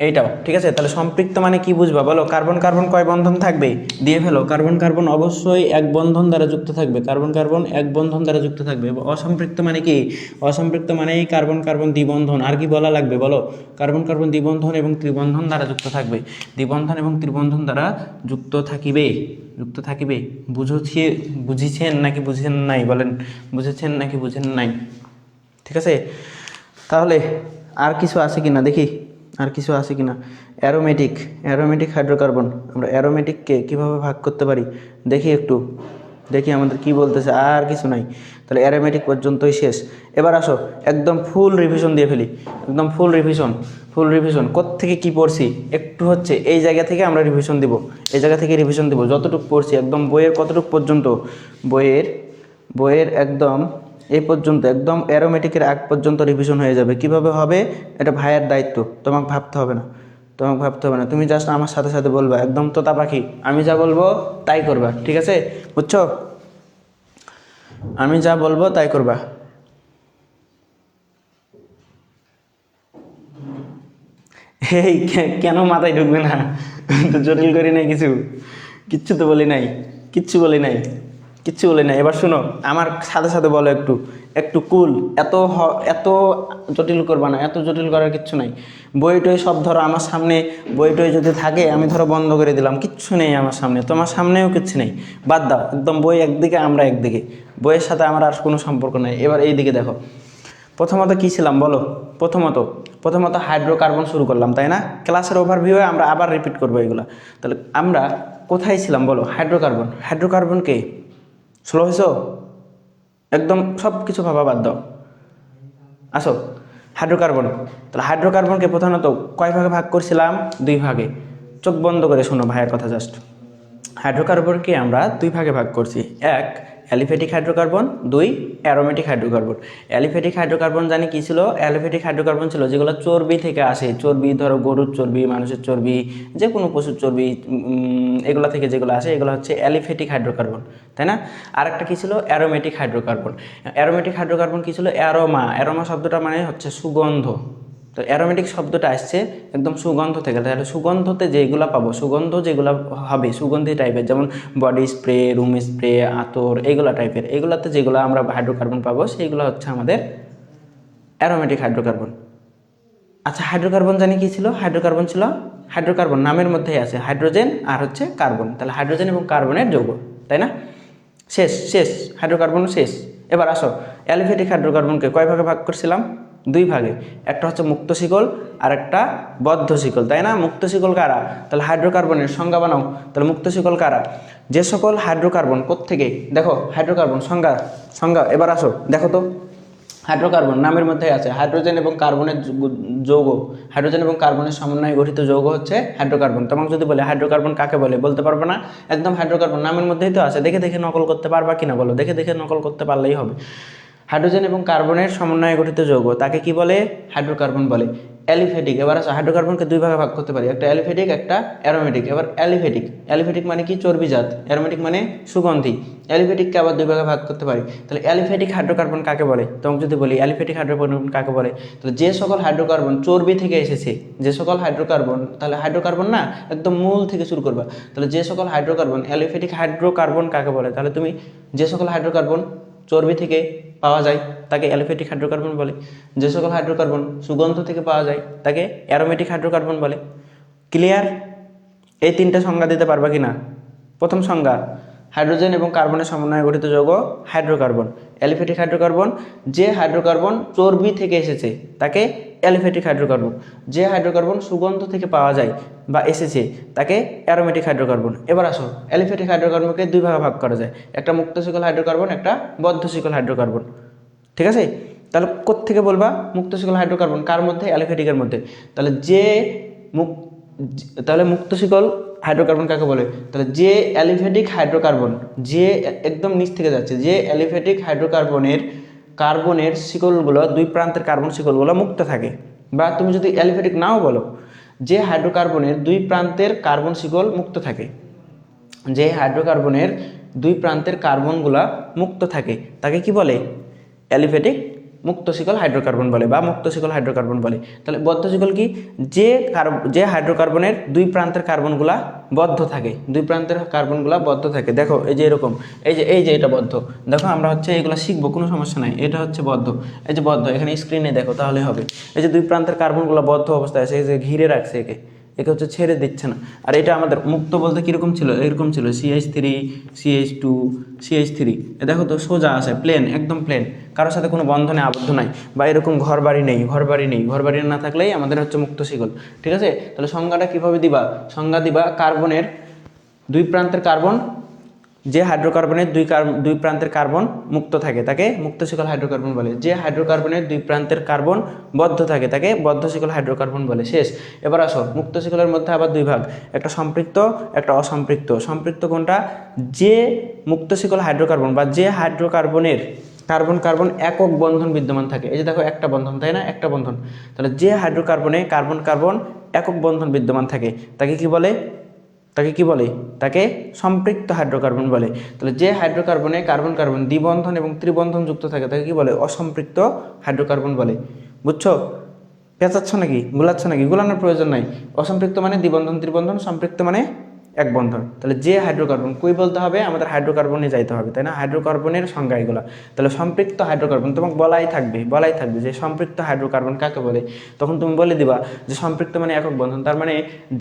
এইটাও। ঠিক আছে, তাহলে সম্পৃক্ত মানে কি বুঝবা বলো? কার্বন কার্বন কয় বন্ধন থাকবে? দিয়ে ফেলো। কার্বন কার্বন অবশ্যই 1 বন্ধন দ্বারা যুক্ত থাকবে, কার্বন কার্বন 1 বন্ধন দ্বারা যুক্ত থাকবে। অসম্পৃক্ত মানে কি? অসম্পৃক্ত মানেই কার্বন কার্বন দ্বিবন্ধন, আর কি বলা লাগবে বলো? কার্বন কার্বন দ্বিবন্ধন এবং ত্রিবন্ধন দ্বারা যুক্ত থাকবে, দ্বিবন্ধন এবং ত্রিবন্ধন দ্বারা যুক্ত থাকিবে। বুঝেছেন নাকি বুঝেন নাই বলেন? বুঝেছেন নাকি বুঝেন নাই? ঠিক আছে, তাহলে আর কিছু আছে কিনা দেখি, আর কিছু আছে কিনা? অ্যারোমেটিক হাইড্রোকার্বন, আমরা অ্যারোমেটিককে কীভাবে ভাগ করতে পারি দেখি আমাদের কি বলতেছে। আর কিছু নাই, তাহলে অ্যারোমেটিক পর্যন্তই শেষ। এবার আসো একদম ফুল রিভিশন দিয়ে ফেলি, একদম ফুল রিভিশন কোত্থেকে কি পড়ছি একটু হচ্ছে এই জায়গা থেকে আমরা রিভিশন দিব, এই জায়গা থেকে রিভিশন দিব। যতটুকু পড়ছি একদম বইয়ের কতটুকু পর্যন্ত, বইয়ের একদম এই পর্যন্ত একদম অ্যারোমেটিকের আগ পর্যন্ত রিভিশন হয়ে যাবে। কিভাবে হবে এটা ভাইয়ের দায়িত্ব, তোমাকে ভাবতে হবে না, তুমি জাস্ট আমার সাথে সাথে বলবা, একদম তোতা পাখি, আমি যা বলবো তাই করবা, ঠিক আছে? বুঝছো? আমি যা বলবো তাই করবা। এই কেন মাথায় ঢুকবে না? তো জটিল করি নাই কিচ্ছু তো বলি নাই, কিচ্ছু বলি নাই। এবার শোনো, আমার সাথে সাথে বলো, একটু একটু কুল, এত জটিল করবা না, এত জটিল করার কিচ্ছু নাই। বই টই সব ধরো আমার সামনে, বই টই যদি থাকে আমি ধরো বন্ধ করে দিলাম, কিচ্ছু নেই আমার সামনে, তোমার সামনেও কিচ্ছু নেই, বাদ দাও, একদম বই একদিকে আমরা একদিকে, বইয়ের সাথে আমার আর কোনো সম্পর্ক নেই। এবার এই দিকে দেখো, প্রথমত কী ছিলাম বলো? প্রথমত হাইড্রোকার্বন শুরু করলাম, তাই না? ক্লাসের ওভারভিউয়ে আমরা আবার রিপিট করবো এগুলো। তাহলে আমরা কোথায় ছিলাম বলো? হাইড্রোকার্বন কে? স্লো হয়েছো? একদম সব কিছু ভাবা বাদ দাও, আসো হাইড্রোকার্বন। তাহলে হাইড্রোকার্বনকে প্রধানত কয় ভাগে ভাগ করছিলাম? 2 ভাগে। চোখ বন্ধ করে শোনো ভাইয়ের কথা জাস্ট। হাইড্রোকার্বনকে আমরা 2 ভাগে ভাগ করছি, 1 aliphatic hydrocarbon, 2 aromatic hydrocarbon. Aliphatic hydrocarbon জানি কী ছিল? অ্যালিফ্যাটিক হাইড্রোকার্বন ছিল যেগুলো চর্বি থেকে আসে, চর্বি ধরো গরুর চর্বি, মানুষের চর্বি, যে কোনো পশুর চর্বি, এগুলো থেকে যেগুলো আসে এগুলো হচ্ছে অ্যালিফ্যাটিক হাইড্রোকার্বন, তাই না? আরেকটা কী ছিল? Aromatic hydrocarbon. অ্যারোমেটিক হাইড্রোকার্বন কী ছিল? অ্যারোমা শব্দটা মানে হচ্ছে সুগন্ধ। তো অ্যারোমেটিক শব্দটা আসছে একদম সুগন্ধ থেকে। তাহলে সুগন্ধতে যেগুলো পাবো, সুগন্ধ যেগুলো হবে সুগন্ধি টাইপের, যেমন বডি স্প্রে, রুম স্প্রে, আতর, এইগুলো টাইপের, এগুলোতে যেগুলো আমরা হাইড্রোকার্বন পাবো সেইগুলো হচ্ছে আমাদের অ্যারোমেটিক হাইড্রোকার্বন। আচ্ছা, হাইড্রোকার্বন জানি কী ছিল? হাইড্রোকার্বন নামের মধ্যেই আছে হাইড্রোজেন আর হচ্ছে কার্বন, তাহলে হাইড্রোজেন এবং কার্বনের যৌগ, তাই না? শেষ হাইড্রোকার্বন শেষ। এবার আসো, অ্যালিফ্যাটিক হাইড্রোকার্বনকে কয় ভাগে ভাগ করছিলাম? 2 ভাগে। একটা হচ্ছে মুক্ত শিকল আর একটা বদ্ধ শিকল, তাই না? মুক্ত শিকল কারা? তাহলে হাইড্রোকার্বনের সংজ্ঞা বানাও। তাহলে মুক্ত শিকল কারা? যে সকল হাইড্রোকার্বন কোত্থেকে, দেখো হাইড্রোকার্বন সংজ্ঞা এবার আসো দেখো তো। হাইড্রোকার্বন নামের মধ্যে আছে হাইড্রোজেন এবং কার্বনের যৌগ, হাইড্রোজেন এবং কার্বনের সমন্বয়ে গঠিত যৌগ হচ্ছে হাইড্রোকার্বন। তোমাকে যদি বলে হাইড্রোকার্বন কাকে বলে, বলতে পারবে না? একদম হাইড্রোকার্বন নামের মধ্যেই তো আছে, দেখে নকল করতে পারবা কিনা বলো? দেখে নকল করতে পারলেই হবে। হাইড্রোজেন এবং কার্বনের সমন্বয়ে গঠিত যৌগ তাকে কি বলে? হাইড্রোকার্বন বলে। অ্যালিফ্যাটিক, এবার আসো হাইড্রোকার্বনকে 2 ভাগে ভাগ করতে পারি, একটা অ্যালিফ্যাটিক একটা অ্যারোমেটিক। এবার অ্যালিফ্যাটিক মানে কি? চর্বিজাত। অ্যারোমেটিক মানে সুগন্ধি। অ্যালিফ্যাটিককে আবার 2 ভাগে ভাগ করতে পারি। তাহলে অ্যালিফ্যাটিক হাইড্রোকার্বন কাকে বলে? তোমাকে যদি বলি অ্যালিফ্যাটিক হাইড্রোকার্বন কাকে বলে, তাহলে যে সকল হাইড্রোকার্বন চর্বি থেকে এসেছে, যে সকল হাইড্রোকার্বন, তাহলে হাইড্রোকার্বন না, একদম মূল থেকে শুরু করবা। তাহলে যে সকল হাইড্রোকার্বন, অ্যালিফ্যাটিক হাইড্রোকার্বন কাকে বলে? তাহলে তুমি যে সকল হাইড্রোকার্বন চর্বি থেকে পাওয়া যায় তাকে অ্যালিফ্যাটিক হাইড্রোকার্বন বলে। যে সকল হাইড্রোকার্বন সুগন্ধ থেকে পাওয়া যায় তাকে অ্যারোমেটিক হাইড্রোকার্বন বলে। ক্লিয়ার? এই 3টা সংজ্ঞা দিতে পারবা কি না? প্রথম সংজ্ঞা, হাইড্রোজেন এবং কার্বনের সমন্বয়ে গঠিত যৌগ হাইড্রোকার্বন। অ্যালিফ্যাটিক হাইড্রোকার্বন, যে হাইড্রোকার্বন চর্বি থেকে এসেছে তাকে অ্যালিফ্যাটিক হাইড্রোকার্বন। যে হাইড্রোকার্বন সুগন্ধ থেকে পাওয়া যায় বা এসেছে তাকে অ্যারোমেটিক হাইড্রোকার্বন। এবার আসো, অ্যালিফ্যাটিক হাইড্রোকার্বনকে 2 ভাগে ভাগ করা যায়, একটা মুক্ত শিকল হাইড্রোকার্বন, একটা বদ্ধ শিকল হাইড্রোকার্বন, ঠিক আছে? তাহলে কোত্থেকে বলবা? মুক্ত শিকল হাইড্রোকার্বন কার মধ্যে? অ্যালিফ্যাটিকের মধ্যে। তাহলে তাহলে মুক্ত শিকল হাইড্রোকার্বন কাকে বলে? তাহলে যে অ্যালিফ্যাটিক হাইড্রোকার্বন, যে একদম নিচ থেকে যাচ্ছে, যে অ্যালিফ্যাটিক কার্বনের শিকলগুলো, 2 প্রান্তের কার্বন শিকলগুলো মুক্ত থাকে, বা তুমি যদি অ্যালিফ্যাটিক নাও বলো, যে হাইড্রোকার্বনের 2 প্রান্তের কার্বন শিকল মুক্ত থাকে, যে হাইড্রোকার্বনের 2 প্রান্তের কার্বনগুলা মুক্ত থাকে তাকে কি বলে? অ্যালিফ্যাটিক মুক্ত শিকল হাইড্রোকার্বন বলে বা মুক্ত শিকল হাইড্রোকার্বন বলে। তাহলে বদ্ধ শিকল কি? যে হাইড্রোকার্বনের 2 প্রান্তের কার্বনগুলা বদ্ধ থাকে, 2 প্রান্তের কার্বনগুলা বদ্ধ থাকে। দেখো এই যে এরকম, এই যে এটা বদ্ধ, দেখো আমরা হচ্ছে এগুলো শিখবো, কোনো সমস্যা নাই। এটা হচ্ছে বদ্ধ, এই যে বদ্ধ, এখানে স্ক্রিনে দেখো তাহলে হবে। এই যে 2 প্রান্তের কার্বনগুলো বদ্ধ অবস্থায় আছে, এই যে ঘিরে রাখছে একে হচ্ছে ছেড়ে দিচ্ছে না। আর এটা আমাদের মুক্ত বলতে কীরকম ছিল? এরকম ছিল, CH3 CH2 CH3, দেখো তো সোজা আছে, প্লেন, একদম প্লেন, কারোর সাথে কোনো বন্ধনে আবদ্ধ নাই, বা এরকম ঘর বাড়ি না থাকলেই আমাদের হচ্ছে মুক্ত শিকল, ঠিক আছে? তাহলে সংজ্ঞাটা কীভাবে দিবা? সংজ্ঞা দিবা, কার্বনের 2 প্রান্তের কার্বন, যে হাইড্রোকার্বনের 2 প্রান্তের কার্বন মুক্ত থাকে তাকে মুক্ত শিকল হাইড্রোকার্বন বলে। যে হাইড্রোকার্বনের 2 প্রান্তের কার্বন বদ্ধ থাকে তাকে বদ্ধ শিকল হাইড্রোকার্বন বলে। শেষ। এবার আসো, মুক্ত শিকলের মধ্যে আবার 2 ভাগ, একটা সম্পৃক্ত একটা অসম্পৃক্ত। সম্পৃক্ত কোনটা? যে মুক্ত শিকল হাইড্রোকার্বন বা যে হাইড্রোকার্বনের কার্বন কার্বন একক বন্ধন বিদ্যমান থাকে। এই যে দেখো একটা বন্ধন, তাই না, একটা বন্ধন। তাহলে যে হাইড্রোকার্বনে কার্বন কার্বন একক বন্ধন বিদ্যমান থাকে তাকে কি বলে, তাকে সম্পৃক্ত হাইড্রোকার্বন বলে। তাহলে যে হাইড্রোকার্বনে কার্বন কার্বন দ্বিবন্ধন এবং ত্রিবন্ধন যুক্ত থাকে তাকে কি বলে, অসম্পৃক্ত হাইড্রোকার্বন বলে। বুঝছো, পেঁচাচ্ছ নাকি, গুলাচ্ছ নাকি? গুলানোর প্রয়োজন নাই। অসম্পৃক্ত মানে দ্বিবন্ধন ত্রিবন্ধন, সম্পৃক্ত মানে এক বন্ধন। তাহলে যে হাইড্রোকার্বন কই বলতে হবে, আমাদের হাইড্রোকার্বনে যাইতে হবে, তাই না? হাইড্রোকার্বনের সংজ্ঞা এগুলো। তাহলে সম্পৃক্ত হাইড্রোকার্বন তোমাকে বলাই থাকবে যে সম্পৃক্ত হাইড্রোকার্বন কাকে বলে। তখন তুমি বলে দিবা যে সম্পৃক্ত মানে একক বন্ধন, তার মানে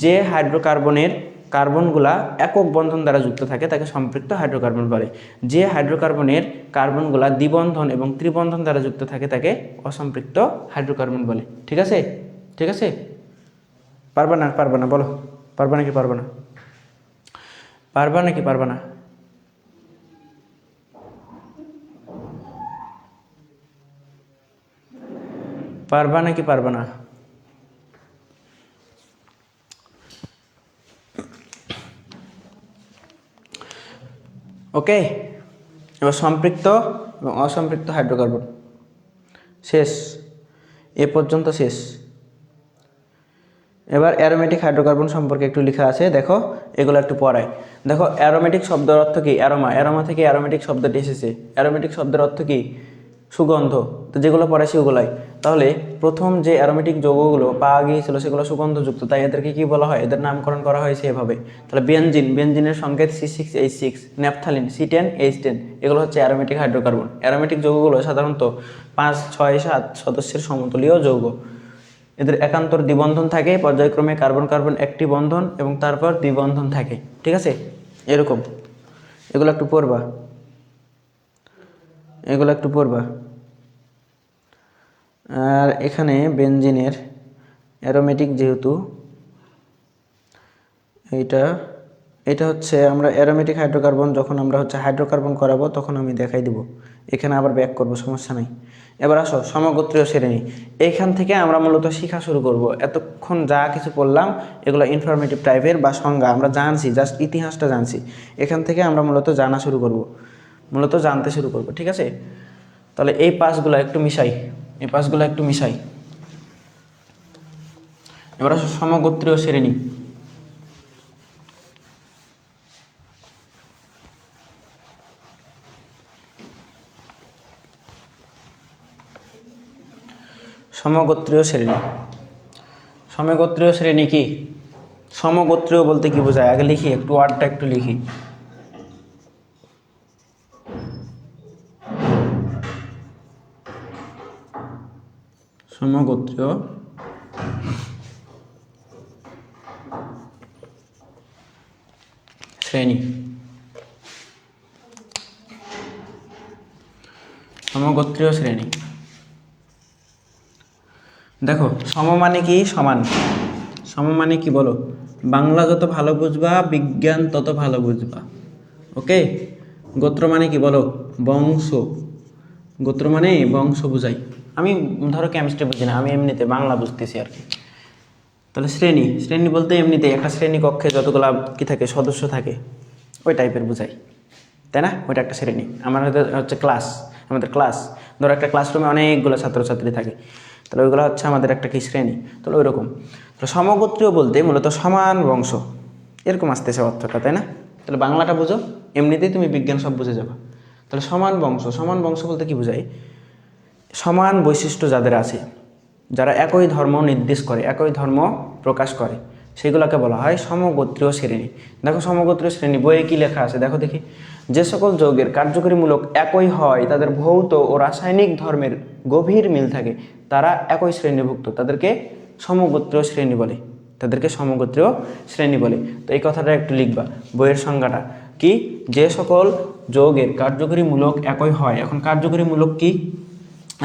যে হাইড্রোকার্বনের কার্বনগুলা একক বন্ধন দ্বারা যুক্ত থাকে তাকে সম্পৃক্ত হাইড্রোকার্বন বলে। যে হাইড্রোকার্বনের কার্বনগুলা দ্বিবন্ধন এবং ত্রিবন্ধন দ্বারা যুক্ত থাকে তাকে অসম্পৃক্ত হাইড্রোকার্বন বলে। ঠিক আছে, ঠিক আছে? পারবা না বলো, পারবা নাকি পারবা না? পারবা নাকি পারবা না? পারবা নাকি পারবা না? ওকে, এবার সম্পৃক্ত এবং অসম্পৃক্ত হাইড্রোকার্বন শেষ, এ পর্যন্ত শেষ। এবার অ্যারোমেটিক হাইড্রোকার্বন সম্পর্কে একটু লেখা আছে, দেখো এগুলো একটু পড়ায়। দেখো অ্যারোমেটিক শব্দের অর্থ কি? অ্যারোমা থেকে অ্যারোমেটিক শব্দটি এসেছে। অ্যারোমেটিক শব্দের অর্থ কি? সুগন্ধ। তো যেগুলো পড়ায় সেগুলাই। তাহলে প্রথম যে অ্যারোমেটিক যৌগগুলো পাওয়া গিয়েছিল সেগুলো সুগন্ধযুক্ত, তাই এদেরকে কি বলা হয়? এদের নামকরণ করা হয়েছে এভাবে। তাহলে বেনজিনের সংকেত C6H6, ন্যাপথালিন C10H10, এগুলো হচ্ছে অ্যারোমেটিক হাইড্রোকার্বন। অ্যারোমেটিক যৌগগুলো সাধারণত 5, 6, 7 সদস্যের সমতুলীয় যৌগ। এদের একান্তর দ্বিবন্ধন থাকে, পর্যায়ক্রমে কার্বন কার্বন একটি বন্ধন এবং তারপর দ্বিবন্ধন থাকে। ঠিক আছে, এরকম। এগুলো একটু পড়বা। আর এখানে বেনজিনের অ্যারোমেটিক, যেহেতু এটা হচ্ছে আমরা অ্যারোমেটিক হাইড্রোকার্বন, যখন আমরা হচ্ছে হাইড্রোকার্বন করাবো তখন আমি দেখাই দিব। এখানে আবার ব্যাক করব, সমস্যা নাই। এবার আসো সমগোত্রীয় শ্রেণী। এইখান থেকে আমরা মূলত শিখা শুরু করব। এতক্ষণ যা কিছু পড়লাম এগুলো ইনফরমেটিভ টাইপের বা সংজ্ঞা আমরা জানছি, জাস্ট ইতিহাসটা জানছি। এখান থেকে আমরা মূলত জানতে শুরু করব। ঠিক আছে, তাহলে এই পাঁচগুলো একটু মিশাই। এবার আসো সমগোত্রীয় শ্রেণী। সমগোত্রীয় শ্রেণী কি? সমগোত্রীয় বলতে কি বোঝায় আগে লিখি, একটু ওয়ার্ডটা একটু লিখি। সমগোত্রীয় শ্রেণী। দেখো সম মানে কি? সম মানে কি বলো? বাংলা যত ভালো বুঝবা বিজ্ঞান তত ভালো বুঝবা। ওকে, গোত্র মানে কি বলো? বংশ। গোত্র মানে বংশ বুঝাই। আমি ধরো কেমিস্ট্রি বুঝি না, আমি এমনিতে বাংলা বুঝতেছি আর কি। তাহলে শ্রেণী বলতে এমনিতে একটা শ্রেণী কক্ষে যতগুলা কি থাকে, সদস্য থাকে, ওই টাইপের বুঝাই, তাই না? ওইটা একটা শ্রেণী। আমাদের হচ্ছে আমাদের ক্লাস, ধরো একটা ক্লাসরুমে অনেকগুলো ছাত্রছাত্রী থাকে, তাহলে ওইগুলো হচ্ছে আমাদের একটা কি শ্রেণী। তাহলে ওই রকম। তাহলে সমগোত্রীয় বলতে মূলত সমান বংশ, এরকম আসতেছে অর্থটা, তাই না? তাহলে বাংলাটা বুঝো, এমনিতেই তুমি বিজ্ঞান সব বুঝে যাবে। তাহলে সমান বংশ বলতে কি বোঝায়? সমান বৈশিষ্ট্য যাদের আছে, যারা একই ধর্ম নির্দেশ করে, একই ধর্ম প্রকাশ করে, সেগুলোকে বলা হয় সমগোত্রীয় শ্রেণী। দেখো সমগোত্রীয় শ্রেণী বইয়ে কি লেখা আছে দেখো দেখি। যে সকল যৌগের কার্যকরীমূলক একই হয়, তাদের ভৌত ও রাসায়নিক ধর্মের গভীর মিল থাকে, তারা একই শ্রেণীভুক্ত, তাদেরকে সমগোত্রীয় শ্রেণী বলে। তো এই কথাটা একটু লিখবা, বইয়ের সংজ্ঞাটা কি? যে সকল যৌগের কার্যকরীমূলক একই হয়। এখন কার্যকরীমূলক কি?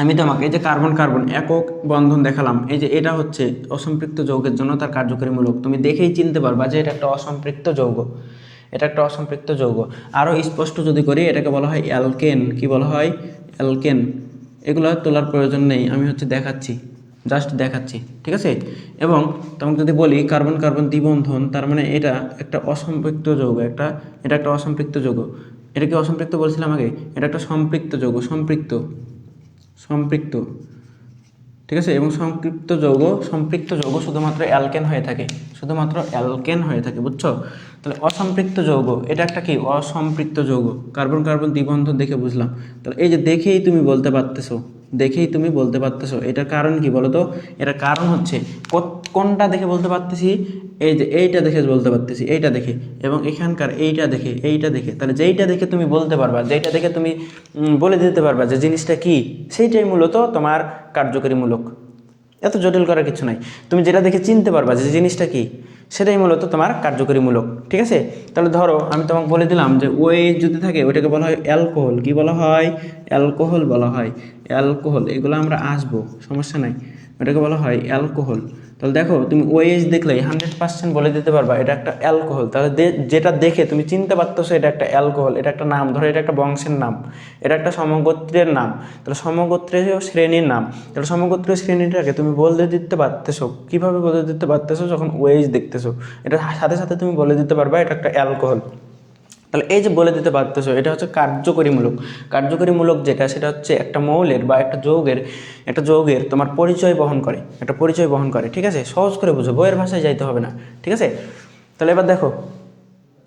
আমি তোমাকে এই যে কার্বন কার্বন একক বন্ধন দেখালাম, এই যে এটা হচ্ছে অসম্পৃক্ত যৌগের জন্য তার কার্যকরীমূলক, তুমি দেখেই চিনতে পারবা যে এটা একটা অসম্পৃক্ত যৌগ। আরও স্পষ্ট যদি করি, এটাকে বলা হয় অ্যালকেন। কি বলা হয়? অ্যালকেন। এগুলো তোলার প্রয়োজন নেই, আমি হচ্ছে জাস্ট দেখাচ্ছি, ঠিক আছে? এবং তোমাকে যদি বলি কার্বন কার্বন দ্বিবন্ধন, তার মানে এটা একটা অসম্পৃক্ত যৌগ, এটা একটা অসম্পৃক্ত যৌগ। এটা কি অসম্পৃক্ত বলছিলাম আগে? এটা একটা সম্পৃক্ত যৌগ, সম্পৃক্ত সম্পৃক্ত ঠিক আছে। এবং সম্পৃক্ত যৌগ শুধুমাত্র অ্যালকেন হয়ে থাকে, শুধুমাত্র অ্যালকেন হয়ে থাকে, বুঝছো? তাহলে অসম্পৃক্ত যৌগ এটা একটা কি অসম্পৃক্ত যৌগ, কার্বন কার্বন দ্বিবন্ধন দেখে বুঝলাম। তাহলে এই যে দেখেই তুমি বলতে পারতেছো, এটার কারণ কি বলো তো? এটার কারণ হচ্ছে কোনটা দেখে বলতে পারতেছি? এই যে এইটা দেখে বলতে পারতেছি, এইটা দেখে, এবং এখানকার এইটা দেখে। তাহলে যেইটা দেখে তুমি বলতে পারবা, যেইটা দেখে তুমি বলে দিতে পারবা যে জিনিসটা কি, সেইটাই মূলত তোমার কার্যকরীমূলক। এত জটিল করার কিছু নাই। তুমি যেটা দেখে চিনতে পারবা যে জিনিসটা কি, সেটাই মূলত তোমার কার্যকরীমূলক, ঠিক আছে? তাহলে ধরো আমি তোমাকে বলে দিলাম যে ওএইচ যদি থাকে ওইটাকে বলা হয় অ্যালকোহল। কি বলা হয়? অ্যালকোহল বলা হয়। অ্যালকোহল, এগুলো আমরা আসবো, সমস্যা নাই, ওটাকে বলা হয় অ্যালকোহল। তাহলে দেখো তুমি ওএইচ দেখলেই 100% বলে দিতে পারবা এটা একটা অ্যালকোহল। তাহলে যেটা দেখে তুমি চিনতে পারতেছো এটা একটা অ্যালকোহল, এটা একটা নাম, ধরো এটা একটা বংশের নাম, এটা একটা সমগোত্রের নাম, তাহলে সমগোত্রীয় শ্রেণীর নাম। তাহলে সমগোত্রীয় শ্রেণীটাকে তুমি বলে দিতে পারতেছো, কীভাবে বলে দিতে পারতেছো? যখন ওএইচ দেখতেছো, এটা সাথে সাথে তুমি বলে দিতে পারবা এটা একটা অ্যালকোহল। তাহলে এই যে বলে দিতে পারতেছো, এটা হচ্ছে কার্যকরীমূলক যেটা, সেটা হচ্ছে একটা মৌলের বা একটা যৌগের তোমার পরিচয় বহন করে, ঠিক আছে? সহজ করে বুঝো, বইয়ের ভাষায় যাইতে হবে না, ঠিক আছে? তাহলে এবার দেখো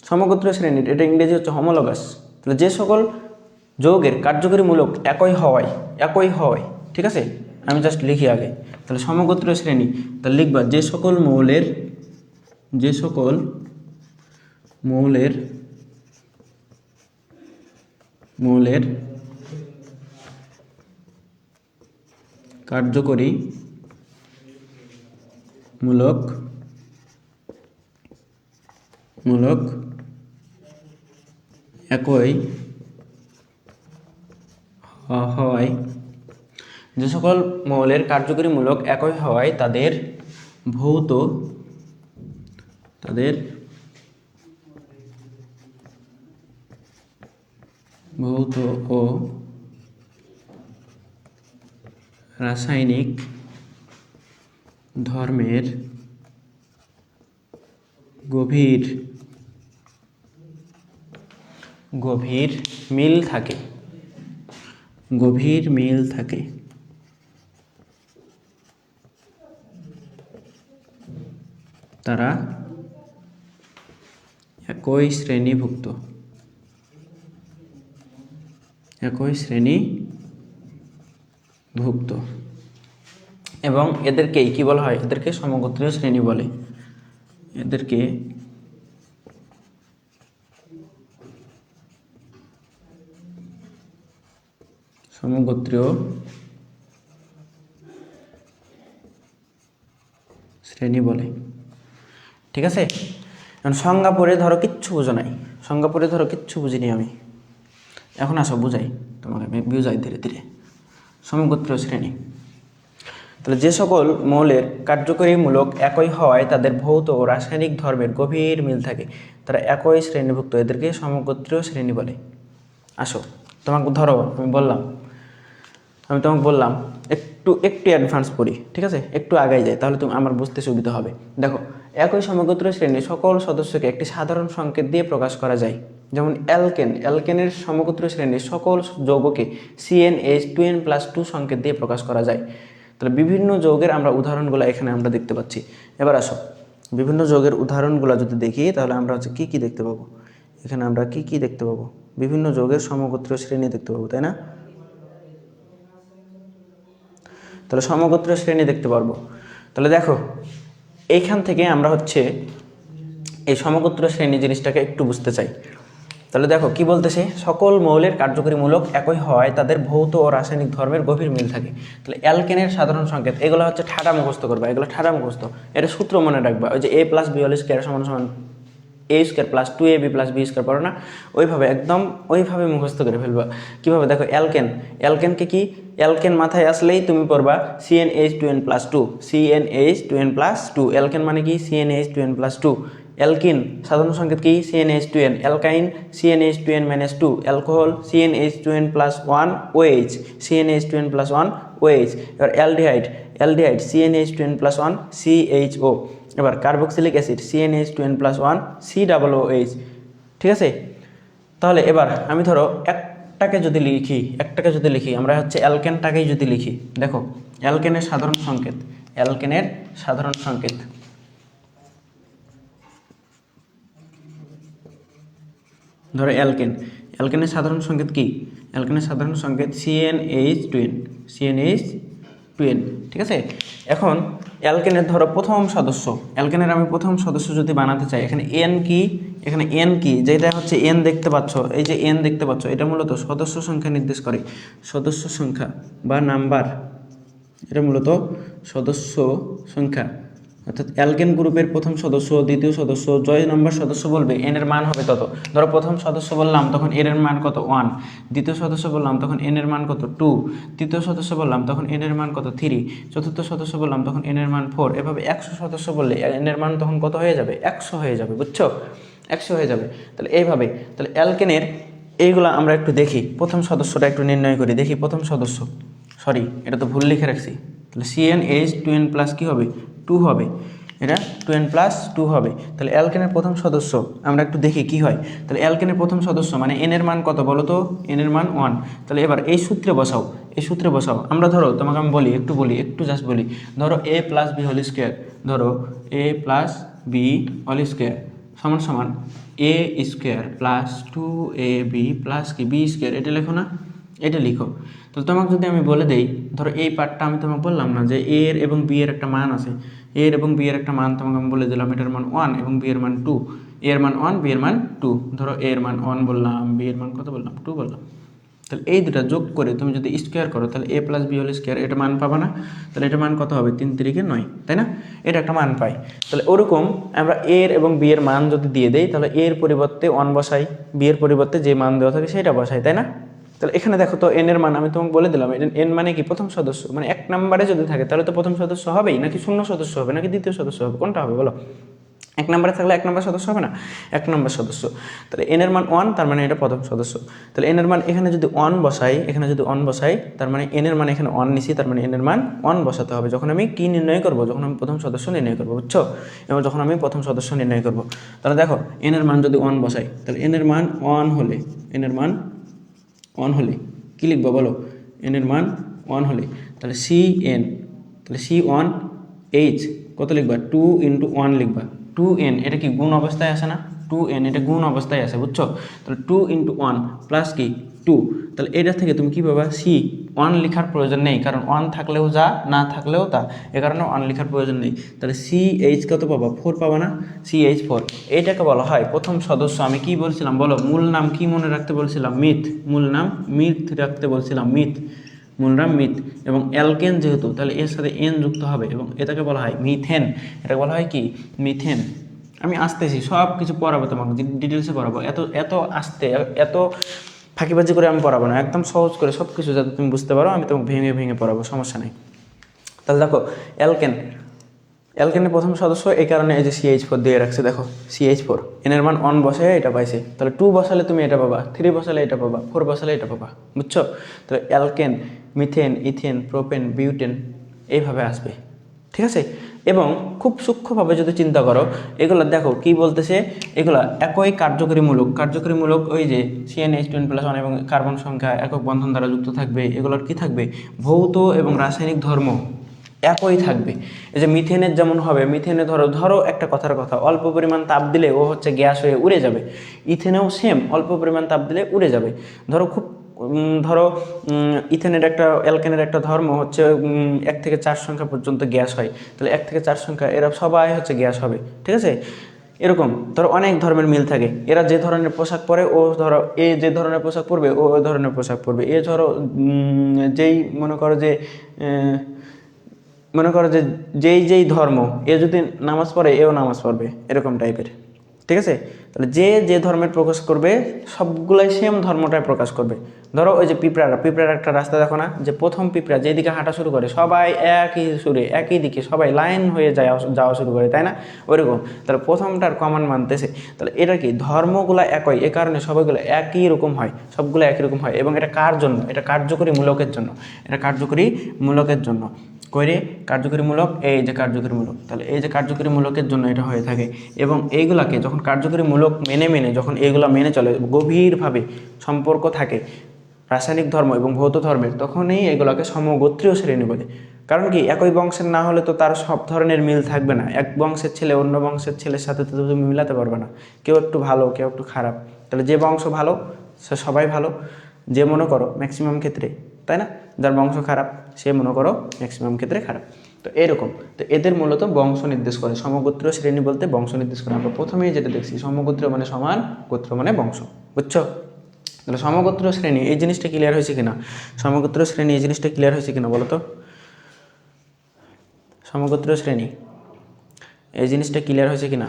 সমগোত্রীয় শ্রেণীর, এটা ইংরেজি হচ্ছে হোমোলগাস। তাহলে যে সকল যৌগের কার্যকরীমূলক একই হয়, ঠিক আছে? আমি জাস্ট লিখি আগে। তাহলে সমগোত্রীয় শ্রেণী, তাহলে লিখবা যে সকল মৌলের কার্যকরীমূলক একই হয়, যে সকল মৌলের কার্যকরীমূলক একই হওয়ায় তাদের ভৌত ও রাসায়নিক ধর্মের গভীর মিল থাকে, তারা একই শ্রেণীভুক্ত। এবং এদেরকেই কি বলা হয়? এদেরকে সমগোত্রীয় শ্রেণী বলে। এদেরকে সমগোত্রীয় শ্রেণী বলে, ঠিক আছে? এখন সংজ্ঞা পড়ে ধরো কিচ্ছু বুঝিনি আমি, এখন আসো বুঝাই তোমাকে, বুঝাই ধীরে ধীরে। সমগোত্রীয় শ্রেণী, তাহলে যে সকল মৌলের কার্যকরীমূলক একই হওয়ায় তাদের ভৌত ও রাসায়নিক ধর্মের গভীর মিল থাকে, তারা একই শ্রেণীভুক্ত, এদেরকে সমগোত্রীয় শ্রেণী বলে। আসো তোমাকে ধরো আমি তোমাকে বললাম একটু অ্যাডভান্স পড়ি, ঠিক আছে? একটু আগাই যায়, তাহলে তুমি আমার বুঝতে সুবিধা হবে। দেখো, একই সমগোত্রীয় শ্রেণীর সকল সদস্যকে একটি সাধারণ সংকেত দিয়ে প্রকাশ করা যায়। যেমন অ্যালকেনের সমগোত্রীয় শ্রেণীর সকল যৌগকে CnH2n+2 সংকেত দিয়ে প্রকাশ করা যায়। তাহলে বিভিন্ন যৌগের আমরা উদাহরণগুলো এখানে আমরা দেখতে পাচ্ছি। এবার আসো বিভিন্ন যৌগের উদাহরণগুলো যদি দেখি, তাহলে আমরা হচ্ছে কী দেখতে পাবো? এখানে আমরা কী দেখতে পাবো? বিভিন্ন যৌগের সমগোত্রীয় শ্রেণী দেখতে পাবো, তাই না? তাহলে সমগোত্রীয় শ্রেণী দেখতে পারবো। তাহলে দেখো এইখান থেকে আমরা হচ্ছে এই সমগোত্রীয় শ্রেণী জিনিসটাকে একটু বুঝতে চাই। তাহলে দেখো কি বলতেছে, সকল মৌলের কার্যকরীমূলক একই হয়, তাদের ভৌত ও রাসায়নিক ধর্মের গভীর মিল থাকে। তাহলে অ্যালকেনের সাধারণ সংকেত, এগুলো হচ্ছে ঠাডা মুখস্থ করবা, এটা সূত্র মনে রাখবা। ওই যে A+B² A² + 2AB + B² পড়ো না, ওইভাবে মুখস্থ করে ফেলবা। কীভাবে? দেখো অ্যালকেনকে কি, অ্যালকেন মাথায় আসলেই তুমি পড়বা CnH2n+2, অ্যালকেন মানে কি? CnH2n+2। অ্যালকিন সাধারণ সংকেত কি? CnH2n। অ্যালকাইন CnH2n-2। Alcohol CnH2n+1 OH, CnH2n+1 OH। এবার অ্যালডিহাইড CnH2n+1 CHO। এবার কার্বক্সিলিক অ্যাসিড CnH2n+1 COOH, ঠিক আছে? তাহলে এবার আমি ধরো একটাকে যদি লিখি আমরা হচ্ছে অ্যালকেনটাকেই যদি লিখি, দেখো অ্যালকেনের সাধারণ সংকেত ধরো অ্যালকেনের সাধারণ সংকেত কি? অ্যালকেনের সাধারণ সংকেত CnH2n, ঠিক আছে। এখন অ্যালকেনের ধরো অ্যালকেনের আমি প্রথম সদস্য যদি বানাতে চাই, এখানে n কি যেটা হচ্ছে n দেখতে পাচ্ছ, এই যে n দেখতে পাচ্ছ, এটা মূলত সদস্য সংখ্যা নির্দেশ করে, সদস্য সংখ্যা বা নাম্বার, এটা মূলত সদস্য সংখ্যা। অর্থাৎ অ্যালকেন গ্রুপের প্রথম সদস্য, দ্বিতীয় সদস্য, জয় নম্বর সদস্য বলবে n এর মান হবে তত। ধরো প্রথম সদস্য বললাম তখন n এর মান কত 1, দ্বিতীয় সদস্য বললাম তখন n এর মান কত 2, তৃতীয় সদস্য বললাম তখন n এর মান কত 3, চতুর্থ সদস্য বললাম তখন n এর মান 4। এভাবে 100 সদস্য বললে n এর মান তখন কত হয়ে যাবে? 100 হয়ে যাবে, বুঝছো? 100 হয়ে যাবে। তাহলে এইভাবে, তাহলে অ্যালকেনের এইগুলো আমরা একটু দেখি, প্রথম সদস্যটা একটু নির্ণয় করি, দেখি প্রথম সদস্য, সরি এটা তো ভুল লিখে রাখছি। তাহলে CnH2n প্লাস কী হবে? 2 হবে, এটা 2n+2 হবে। তাহলে অ্যালকেনের প্রথম সদস্য আমরা একটু দেখি কি হয়। তাহলে অ্যালকেনের প্রথম সদস্য মানে n এর মান কত বলো তো? n এর মান 1। তাহলে এবার এই সূত্রে বসাও, আমরা ধরো তোমাকে আমি একটু জাস্ট বলি, ধরো a+b² ধরো a+b² সমান a² প্লাস 2ab প্লাস কি b², এটা লেখো না, এটা লিখো। তো তোমাকে যদি আমি বলে দেই, ধরো এই পার্টটা আমি তোমাকে বললাম না যে এ এর এবং বি এর একটা মান আছে, এ এর এবং বি এর একটা মান তোমাকে আমি বলে দিলাম, এটার মান 1 এবং বি এর মান 2, এ এর মান 1 বি এর মান 2, ধরো এ এর মান 1 বললাম, বি এর মান কত বললাম? 2 বললাম। তাহলে এই দুটা যোগ করে তুমি যদি স্কোয়ার করো তাহলে a+b², এটা মান পাবা না? তাহলে এটা মান কত হবে? 3 3 9, তাই না? এটা একটা মান পাই। তাহলে ওরকম আমরা এ এর এবং বি এর মান যদি দিয়ে দেই, তাহলে এর পরিবর্তে 1 বসাই, বি এর পরিবর্তে যে মান দেওয়া থাকে সেটা বসাই, তাই না? তাহলে এখানে দেখো তো n এর মান আমি তোমাকে বলে দিলাম, n মানে কি? প্রথম সদস্য, মানে 1 নম্বরে যদি থাকে তাহলে তো প্রথম সদস্য হবেই, নাকি শূন্য সদস্য হবে, নাকি দ্বিতীয় সদস্য হবে, কোনটা হবে বলো? 1 নম্বরে থাকলে 1 নম্বর সদস্য হবে না? 1 নম্বর সদস্য। তাহলে n এর মান 1, তার মানে এটা প্রথম সদস্য। তাহলে n এর মান এখানে যদি 1 বসাই, তার মানে n এর মান এখানে 1 নিছি, তার মানে n এর মান 1 বসাতে হবে যখন আমি কি নির্ণয় করব? যখন আমি প্রথম সদস্য নির্ণয় করব, বুঝছো? এবং যখন আমি প্রথম সদস্য নির্ণয় করব, তাহলে দেখো n এর মান যদি 1 বসাই, তাহলে n এর মান 1 হলে কি লিখবো বলো? n এর মান 1 হলে তাহলে C1H কত লিখবা? 2 × 1 লিখবা। 2n এটা কি গুণ অবস্থায় আছে না? 2n এটা গুণ অবস্থায় আছে, বুঝছো? তাহলে 2 × 1 প্লাস কি 2, তাহলে এটা থেকে তুমি কি পাবা? C1 লেখার প্রয়োজন নেই, কারণ 1 থাকলেও যা, না থাকলেও তা, এ কারণে 1 লেখার প্রয়োজন নেই। তাহলে CH কত পাবা? 4 পাবা না? CH4, এইটাকে বলা হয় প্রথম সদস্য। আমি কি বলছিলাম বলো? মূল নাম কি মনে রাখতে বলছিলাম? মিথ। মূল নাম মিথ রাখতে বলছিলাম, মূল নাম মিথ। এবং অ্যালকেন যেহেতু, তাহলে এর সাথে n যুক্ত হবে এবং এটাকে বলা হয় মিথেন। এটাকে বলা হয় কি? মিথেন। আমি আসতেছি, সব কিছু পড়াবো তোমাকে, ডিটেলসে পড়াবো, এত আসতে এত ফাঁকিবাজি করে আমি পড়াবো না, একদম সহজ করে সব কিছু যাতে তুমি বুঝতে পারো আমি তোমাকে ভেঙে ভেঙে পড়াবো, সমস্যা নেই। তাহলে দেখো অ্যালকেনের প্রথম সদস্য, এই কারণে এই যে CH4 দিয়ে রাখছে, দেখো CH4, n এর মান 1 বসায় এটা পাইছে, তাহলে 2 বসালে তুমি এটা পাবা, 3 বসালে এটা পাবা, 4 বসালে এটা পাবা, বুঝছো? তাহলে alkane, methane, ethane, propane, butane এইভাবে আসবে, ঠিক আছে? এবং খুব সূক্ষ্মভাবে যদি চিন্তা করো, এগুলো দেখো কি বলতেছে, এগুলা একই কার্যকরীমূলক, ওই যে CnH2n+1 এবং কার্বন সংখ্যা একক বন্ধন দ্বারা যুক্ত থাকবে, এগুলোর কি থাকবে? ভৌত এবং রাসায়নিক ধর্ম একই থাকবে। এই যে মিথেনের যেমন হবে, মিথেনে ধরো একটা কথার কথা, অল্প পরিমাণ তাপ দিলে ও হচ্ছে গ্যাস হয়ে উড়ে যাবে। ইথেনেও সেম, অল্প পরিমাণ তাপ দিলে উড়ে যাবে। ধরো ইথেনের অ্যালকেনের একটা ধর্ম হচ্ছে 1 থেকে 4 সংখ্যা পর্যন্ত গ্যাস হয়, তাহলে 1 থেকে 4 সংখ্যা এরা সবাই হচ্ছে গ্যাস হবে, ঠিক আছে? এরকম ধরো অনেক ধর্মের মিল থাকে, এরা যে ধরনের পোশাক পরে, ও ধরো এ যে ধরনের পোশাক পরবে ও ওই ধরনের পোশাক পরবে, এ ধরো যেই মনে করো যে যেই ধর্ম, এ যদি নামাজ পড়ে এও নামাজ পড়বে, এরকম টাইপের, ঠিক আছে? তাহলে যে ধর্মের প্রকাশ করবে সবগুলাই সেম ধর্মটাই প্রকাশ করবে। ধরো ওই যে পিঁপড়ার একটা রাস্তা দেখো না, যে প্রথম পিঁপড়া যেদিকে হাঁটা শুরু করে সবাই একই সুরে একই দিকে সবাই লাইন হয়ে যাওয়া শুরু করে, তাই না? ওইরকম তাহলে প্রথমটার কমন মানতেছে, তাহলে এটা কি ধর্মগুলো একই, এ কারণে সবাইগুলো একই রকম হয়, সবগুলো একই রকম হয়। এবং এটা কার জন্য? এটা কার্যকরী মূলকের জন্য, এটা কার্যকরী মূলকের জন্য। করে কার্যকরী মূলক, এই যে কার্যকরী মূলক, তাহলে এই যে কার্যকরী মূলকের জন্য এটা হয়ে থাকে। এবং এইগুলাকে যখন কার্যকরী মূলক মেনে যখন এইগুলা মেনে চলে, গভীরভাবে সম্পর্ক থাকে রাসায়নিক ধর্ম এবং ভৌত ধর্মের, তখনই এগুলোকে সমগোত্রীয় শ্রেণী বলে। কারণ কি, একই বংশের না হলে তো তার সব ধরনের মিল থাকবে না। এক বংশের ছেলে অন্য বংশের ছেলের সাথে তো তুমি মিলাতে পারবে না, কেউ একটু ভালো কেউ একটু খারাপ। তাহলে যে বংশ ভালো সে সবাই ভালো, যে মনে করো ম্যাক্সিমাম ক্ষেত্রে, তাই না, যার বংশ খারাপ সে মনে করো ম্যাক্সিমাম ক্ষেত্রে খারাপ। তো এরকম, তো এদের মূলত বংশ নির্দেশ করে, সমগোত্রীয় শ্রেণী বলতে বংশ নির্দেশ করে। আমরা প্রথমেই যেটা দেখছি, সমগোত্রীয় মানে সমান, গোত্র মানে বংশ, বুঝছো? তাহলে সমগোত্রীয় শ্রেণী এই জিনিসটা ক্লিয়ার হয়েছে কিনা? সমগোত্রীয় শ্রেণী এই জিনিসটা ক্লিয়ার হয়েছে কিনা বলো তো? সমগোত্রীয় শ্রেণী এই জিনিসটা ক্লিয়ার হয়েছে কিনা?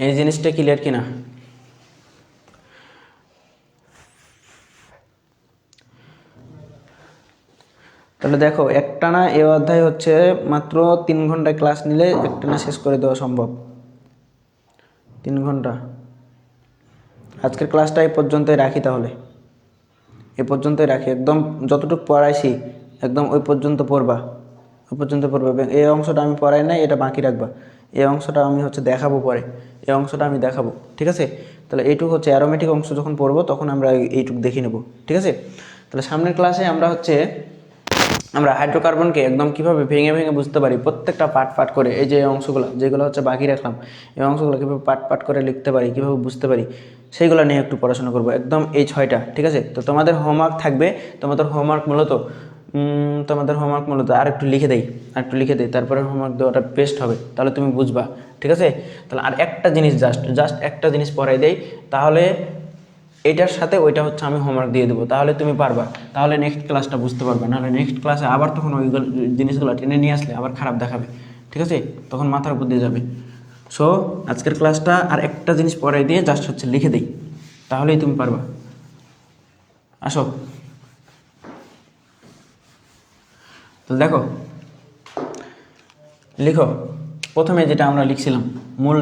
এই জিনিসটা ক্লিয়ার কিনা? তাহলে দেখো, একটানা এ অধ্যায় হচ্ছে মাত্র 3 ঘন্টায় ক্লাস নিলে একটানা শেষ করে দেওয়া সম্ভব। 3 ঘন্টা। আজকের ক্লাসটা এই পর্যন্তই রাখি, তাহলে এ পর্যন্তই রাখি। একদম যতটুকু পড়াইছি একদম ওই পর্যন্ত পড়বা, ওই পর্যন্ত পড়বা। এই অংশটা আমি পড়াই নাই, এটা বাকি রাখবা। এই অংশটা আমি দেখাবো পরে, এই অংশটা আমি দেখাবো, ঠিক আছে? তাহলে এইটুকু হচ্ছে অ্যারোমেটিক অংশ, যখন পড়বো তখন আমরা এইটুকু দেখে নেব, ঠিক আছে? তাহলে সামনের ক্লাসে আমরা হাইড্রোকার্বনকে একদম কীভাবে ভেঙে ভেঙে বুঝতে পারি, প্রত্যেকটা পার্ট করে, এই যে অংশগুলো যেগুলো বাকি রাখলাম, এই অংশগুলো কীভাবে পার্ট করে লিখতে পারি, কীভাবে বুঝতে পারি, সেইগুলো নিয়ে একটু পড়াশোনা করবো, একদম এই 6টা, ঠিক আছে? তো তোমাদের হোমওয়ার্ক থাকবে, তোমাদের হোমওয়ার্ক মূলত আর একটু লিখে দেই, তারপরে হোমওয়ার্ক দেওয়াটা বেস্ট হবে, তাহলে তুমি বুঝবা, ঠিক আছে? তাহলে আর একটা জিনিস জাস্ট একটা জিনিস পড়াই দেই, তাহলে এটার সাথে ওইটা আমি হোমওয়ার্ক দিয়ে দেবো, তাহলে তুমি পারবা, তাহলে নেক্সট ক্লাসটা বুঝতে পারবে। নাহলে নেক্সট ক্লাসে আবার তখন ওই জিনিসগুলো টেনে নিয়ে আসলে আবার খারাপ দেখাবে, ঠিক আছে? তখন মাথার উপর দিয়ে যাবে। সো আজকের ক্লাসটা আর একটা জিনিস পড়াই দিয়ে জাস্ট লিখে দিই, তাহলেই তুমি পারবা। আসো, তো দেখো, লিখো। প্রথমে যেটা আমরা লিখছিলাম, মূল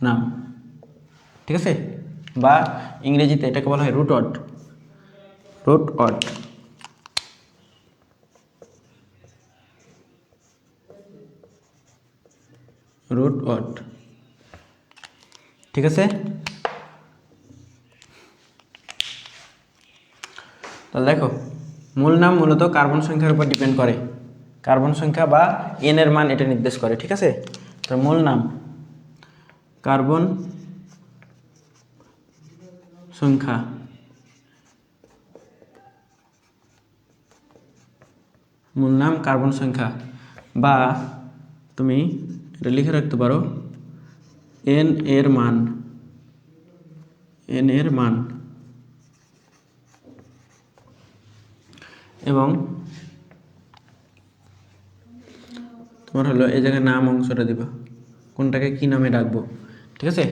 নাম, ঠিক আছে? বা ইংরেজিতে এটাকে বলা হয় রুট ওয়ার্ড। ঠিক আছে? তাহলে দেখো, মূল নাম মূলত কার্বন সংখ্যার উপর ডিপেন্ড করে, কার্বন সংখ্যা বা এন এর মান এটা নির্দেশ করে, ঠিক আছে? তো মূল নাম কার্বন সংখ্যা, বা তুমি এটা লিখে রাখতে পারো এন এর মান, এবং তোমার হলো এই জায়গায় নাম অংশটা দিবা, কোনটাকে কি নামে ডাকবো, ঠিক আছে?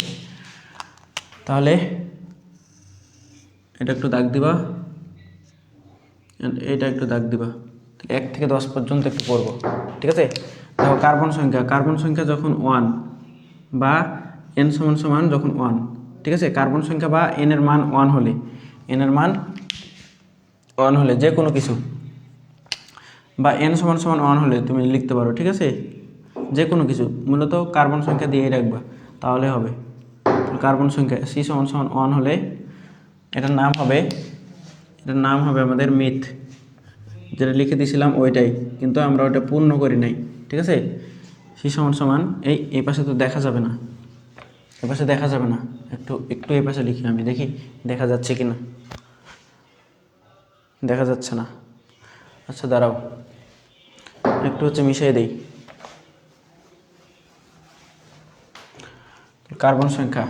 তাহলে এটা একটু দাগ দিবা, এটা একটু দাগ দিবা, 1 থেকে 10 পর্যন্ত একটু পড়বো, ঠিক আছে? দেখো, কার্বন সংখ্যা যখন 1 বা n সমান যখন 1, ঠিক আছে? কার্বন সংখ্যা বা n এর মান 1 হলে, যে কোনো কিছু, বা n সমান 1 হলে তুমি লিখতে পারো, ঠিক আছে? যে কোনো কিছু মূলত কার্বন সংখ্যা দিয়েই রাখবা, তাহলে হবে। কার্বন সংখ্যা C সমান 1 হলে এটার নাম হবে আমাদের মিথ, যেটা লিখে দিয়েছিলাম ওইটাই, কিন্তু আমরা ওটা পূর্ণ করি নাই, ঠিক আছে? C সমান এই পাশে তো দেখা যাবে না, একটু এই পাশে লিখি, আমি দেখি দেখা যাচ্ছে কিনা, দেখা যাচ্ছে না। আচ্ছা দাঁড়াও, একটু মিশিয়ে দেই। কার্বন সংখ্যা,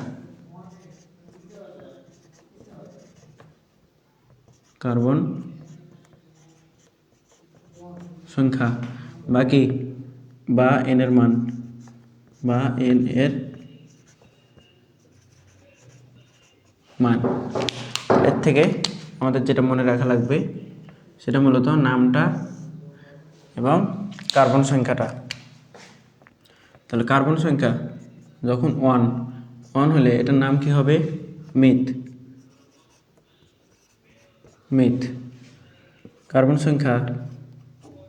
সংখ্যা বা কি বা n এর মান বা n এর মান। এর থেকে আমাদের যেটা মনে রাখা লাগবে সেটা মূলত নামটা এবং কার্বন সংখ্যাটা। তাহলে কার্বন সংখ্যা যখন 1 হলে এটার নাম কি হবে? মিথ। কার্বন সংখ্যা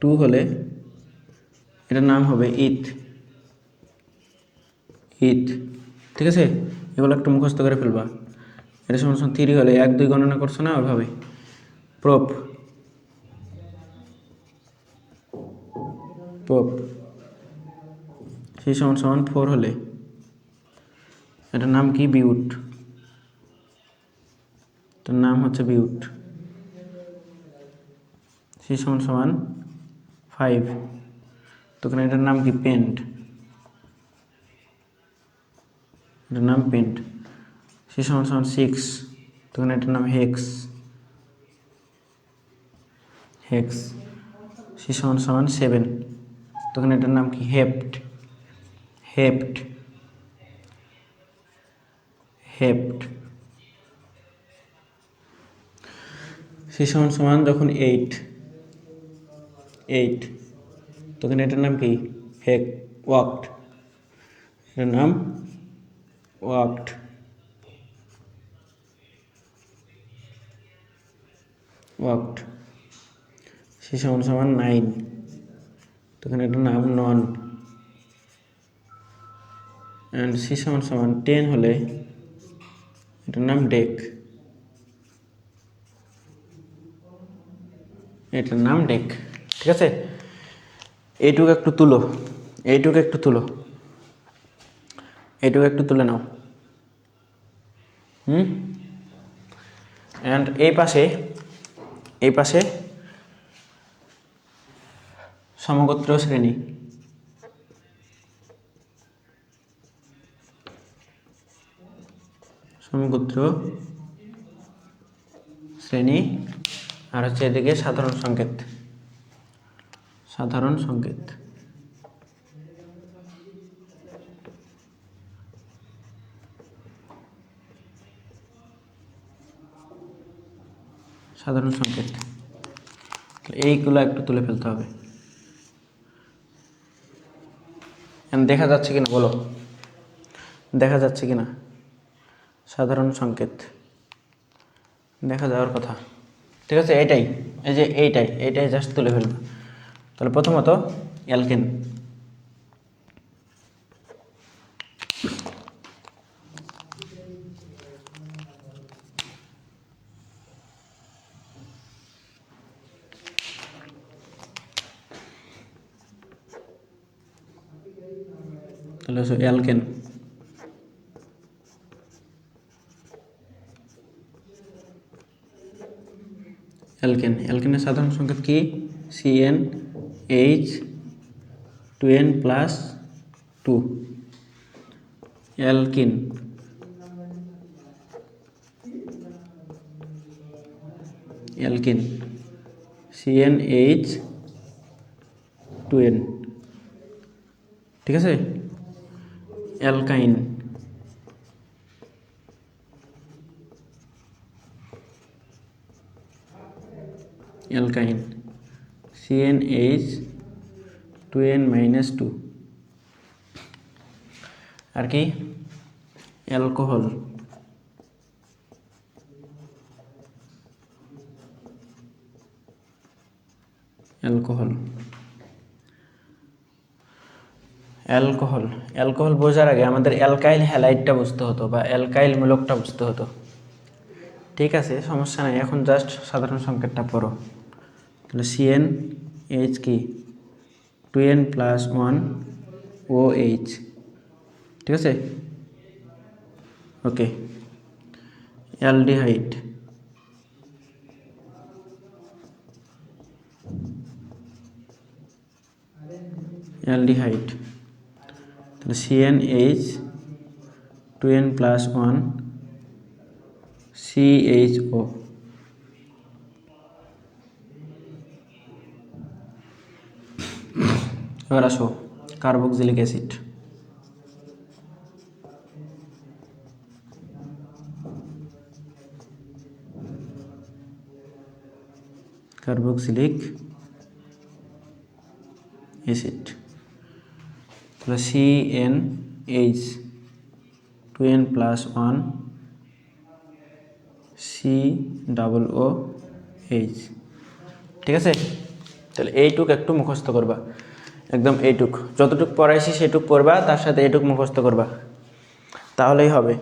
2 হলে এটার নাম হবে ইথ। ঠিক আছে, এগুলো একটু মুখস্থ করে ফেলবা। এটা সমান 3 হলে 1 2 গণনা করছো না ওইভাবে। প্রোপ সেই সমান 4 হলে এটার নাম কি? বিউট। এটার নাম হচ্ছে বিউট। সেই সমান 5, তখন এটার নাম কি? পেন্ট। এটার নাম পেন্ট। সেই সমান 6, তখন এটার নাম হেক্স। সেই সমান 7, তখন এটার নাম কি? হেপ্ট। সেই সমান যখন 8, তখন এটার নাম কি? ওয়াক্ট। এটার নাম ওয়াক্ট। সেই সমান 9, তখন এটার নাম নন। অ্যান্ড সি সমান 10 হলে এটার নাম ডেক। ঠিক আছে, এইটুকু একটু তুলে নাও। অ্যান্ড এই পাশে সমগোত্র শ্রেণী। আর হচ্ছে এদিকে সাধারণ সংকেত। সাধারণ সংকেত এইগুলো একটু তুলে ফেলতে হবে। দেখা যাচ্ছে কিনা বলো, সাধারণ সংকেত দেখা যাওয়ার কথা। ঠিক আছে, এইটাই জাস্ট তুলে ফেলবে। তাহলে প্রথমত অ্যালকেন। তাহলে অ্যালকেনের সাধারণ সংকেত কি? CnH2n+2। অ্যালকিন। CnH2n। ঠিক আছে, অ্যালকাইন। CnH2n-2। আর কি? অ্যালকোহল। অ্যালকোহল বোঝার আগে আমাদের অ্যালকাইল হ্যালাইডটা বুঝতে হতো বা অ্যালকাইল মূলকটা বুঝতে হতো। ঠিক আছে, সমস্যা নাই, এখন জাস্ট সাধারণ সংকেতটা পড়ো। তাহলে CnH কি? 2n+1 OH। ঠিক আছে, ওকে। অ্যালডিহাইড। তাহলে CnH2n+1 CHO। এবার আসো কার্বক্সিলিক অ্যাসিড। কার্বক্সিলিক অ্যাসিড, তাহলে CnH 2n+1 COOH, ঠিক আছে। তাহলে এইটুক একটু মুখস্থ করবা, একদম এইটুক যতটুক পড়াইছি সেটুক পড়বা, তার সাথে এইটুক মুখস্থ করবা, তাহলেই হবে।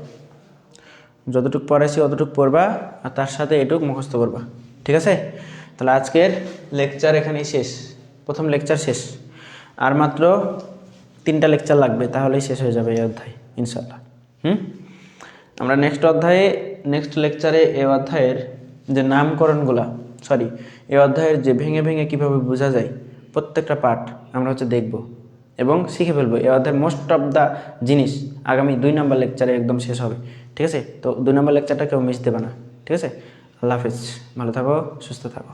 যতটুক পড়াইছি অতটুক পড়বা আর তার সাথে এইটুক মুখস্থ করবা, ঠিক আছে। তাহলে আজকের লেকচার এখানেই শেষ, প্রথম লেকচার শেষ। আর মাত্র 3টা লেকচার লাগবে, তাহলেই শেষ হয়ে যাবে এই অধ্যায় ইনশাল্লাহ। আমরা নেক্সট লেকচারে এই অধ্যায়ের যে নামকরণগুলা, এই অধ্যায়ের যে ভেঙে ভেঙে কীভাবে বোঝা যায় প্রত্যেকটা পার্ট আমরা দেখব এবং শিখে ফেলবো। এই অধ্যায়ের মোস্ট অফ দ্য জিনিস আগামী 2 নম্বর লেকচারে একদম শেষ হবে, ঠিক আছে। তো 2 নম্বর লেকচারটা কেউ মিস দেবে না, ঠিক আছে। আল্লাহ হাফেজ, ভালো থাকো, সুস্থ থাকো।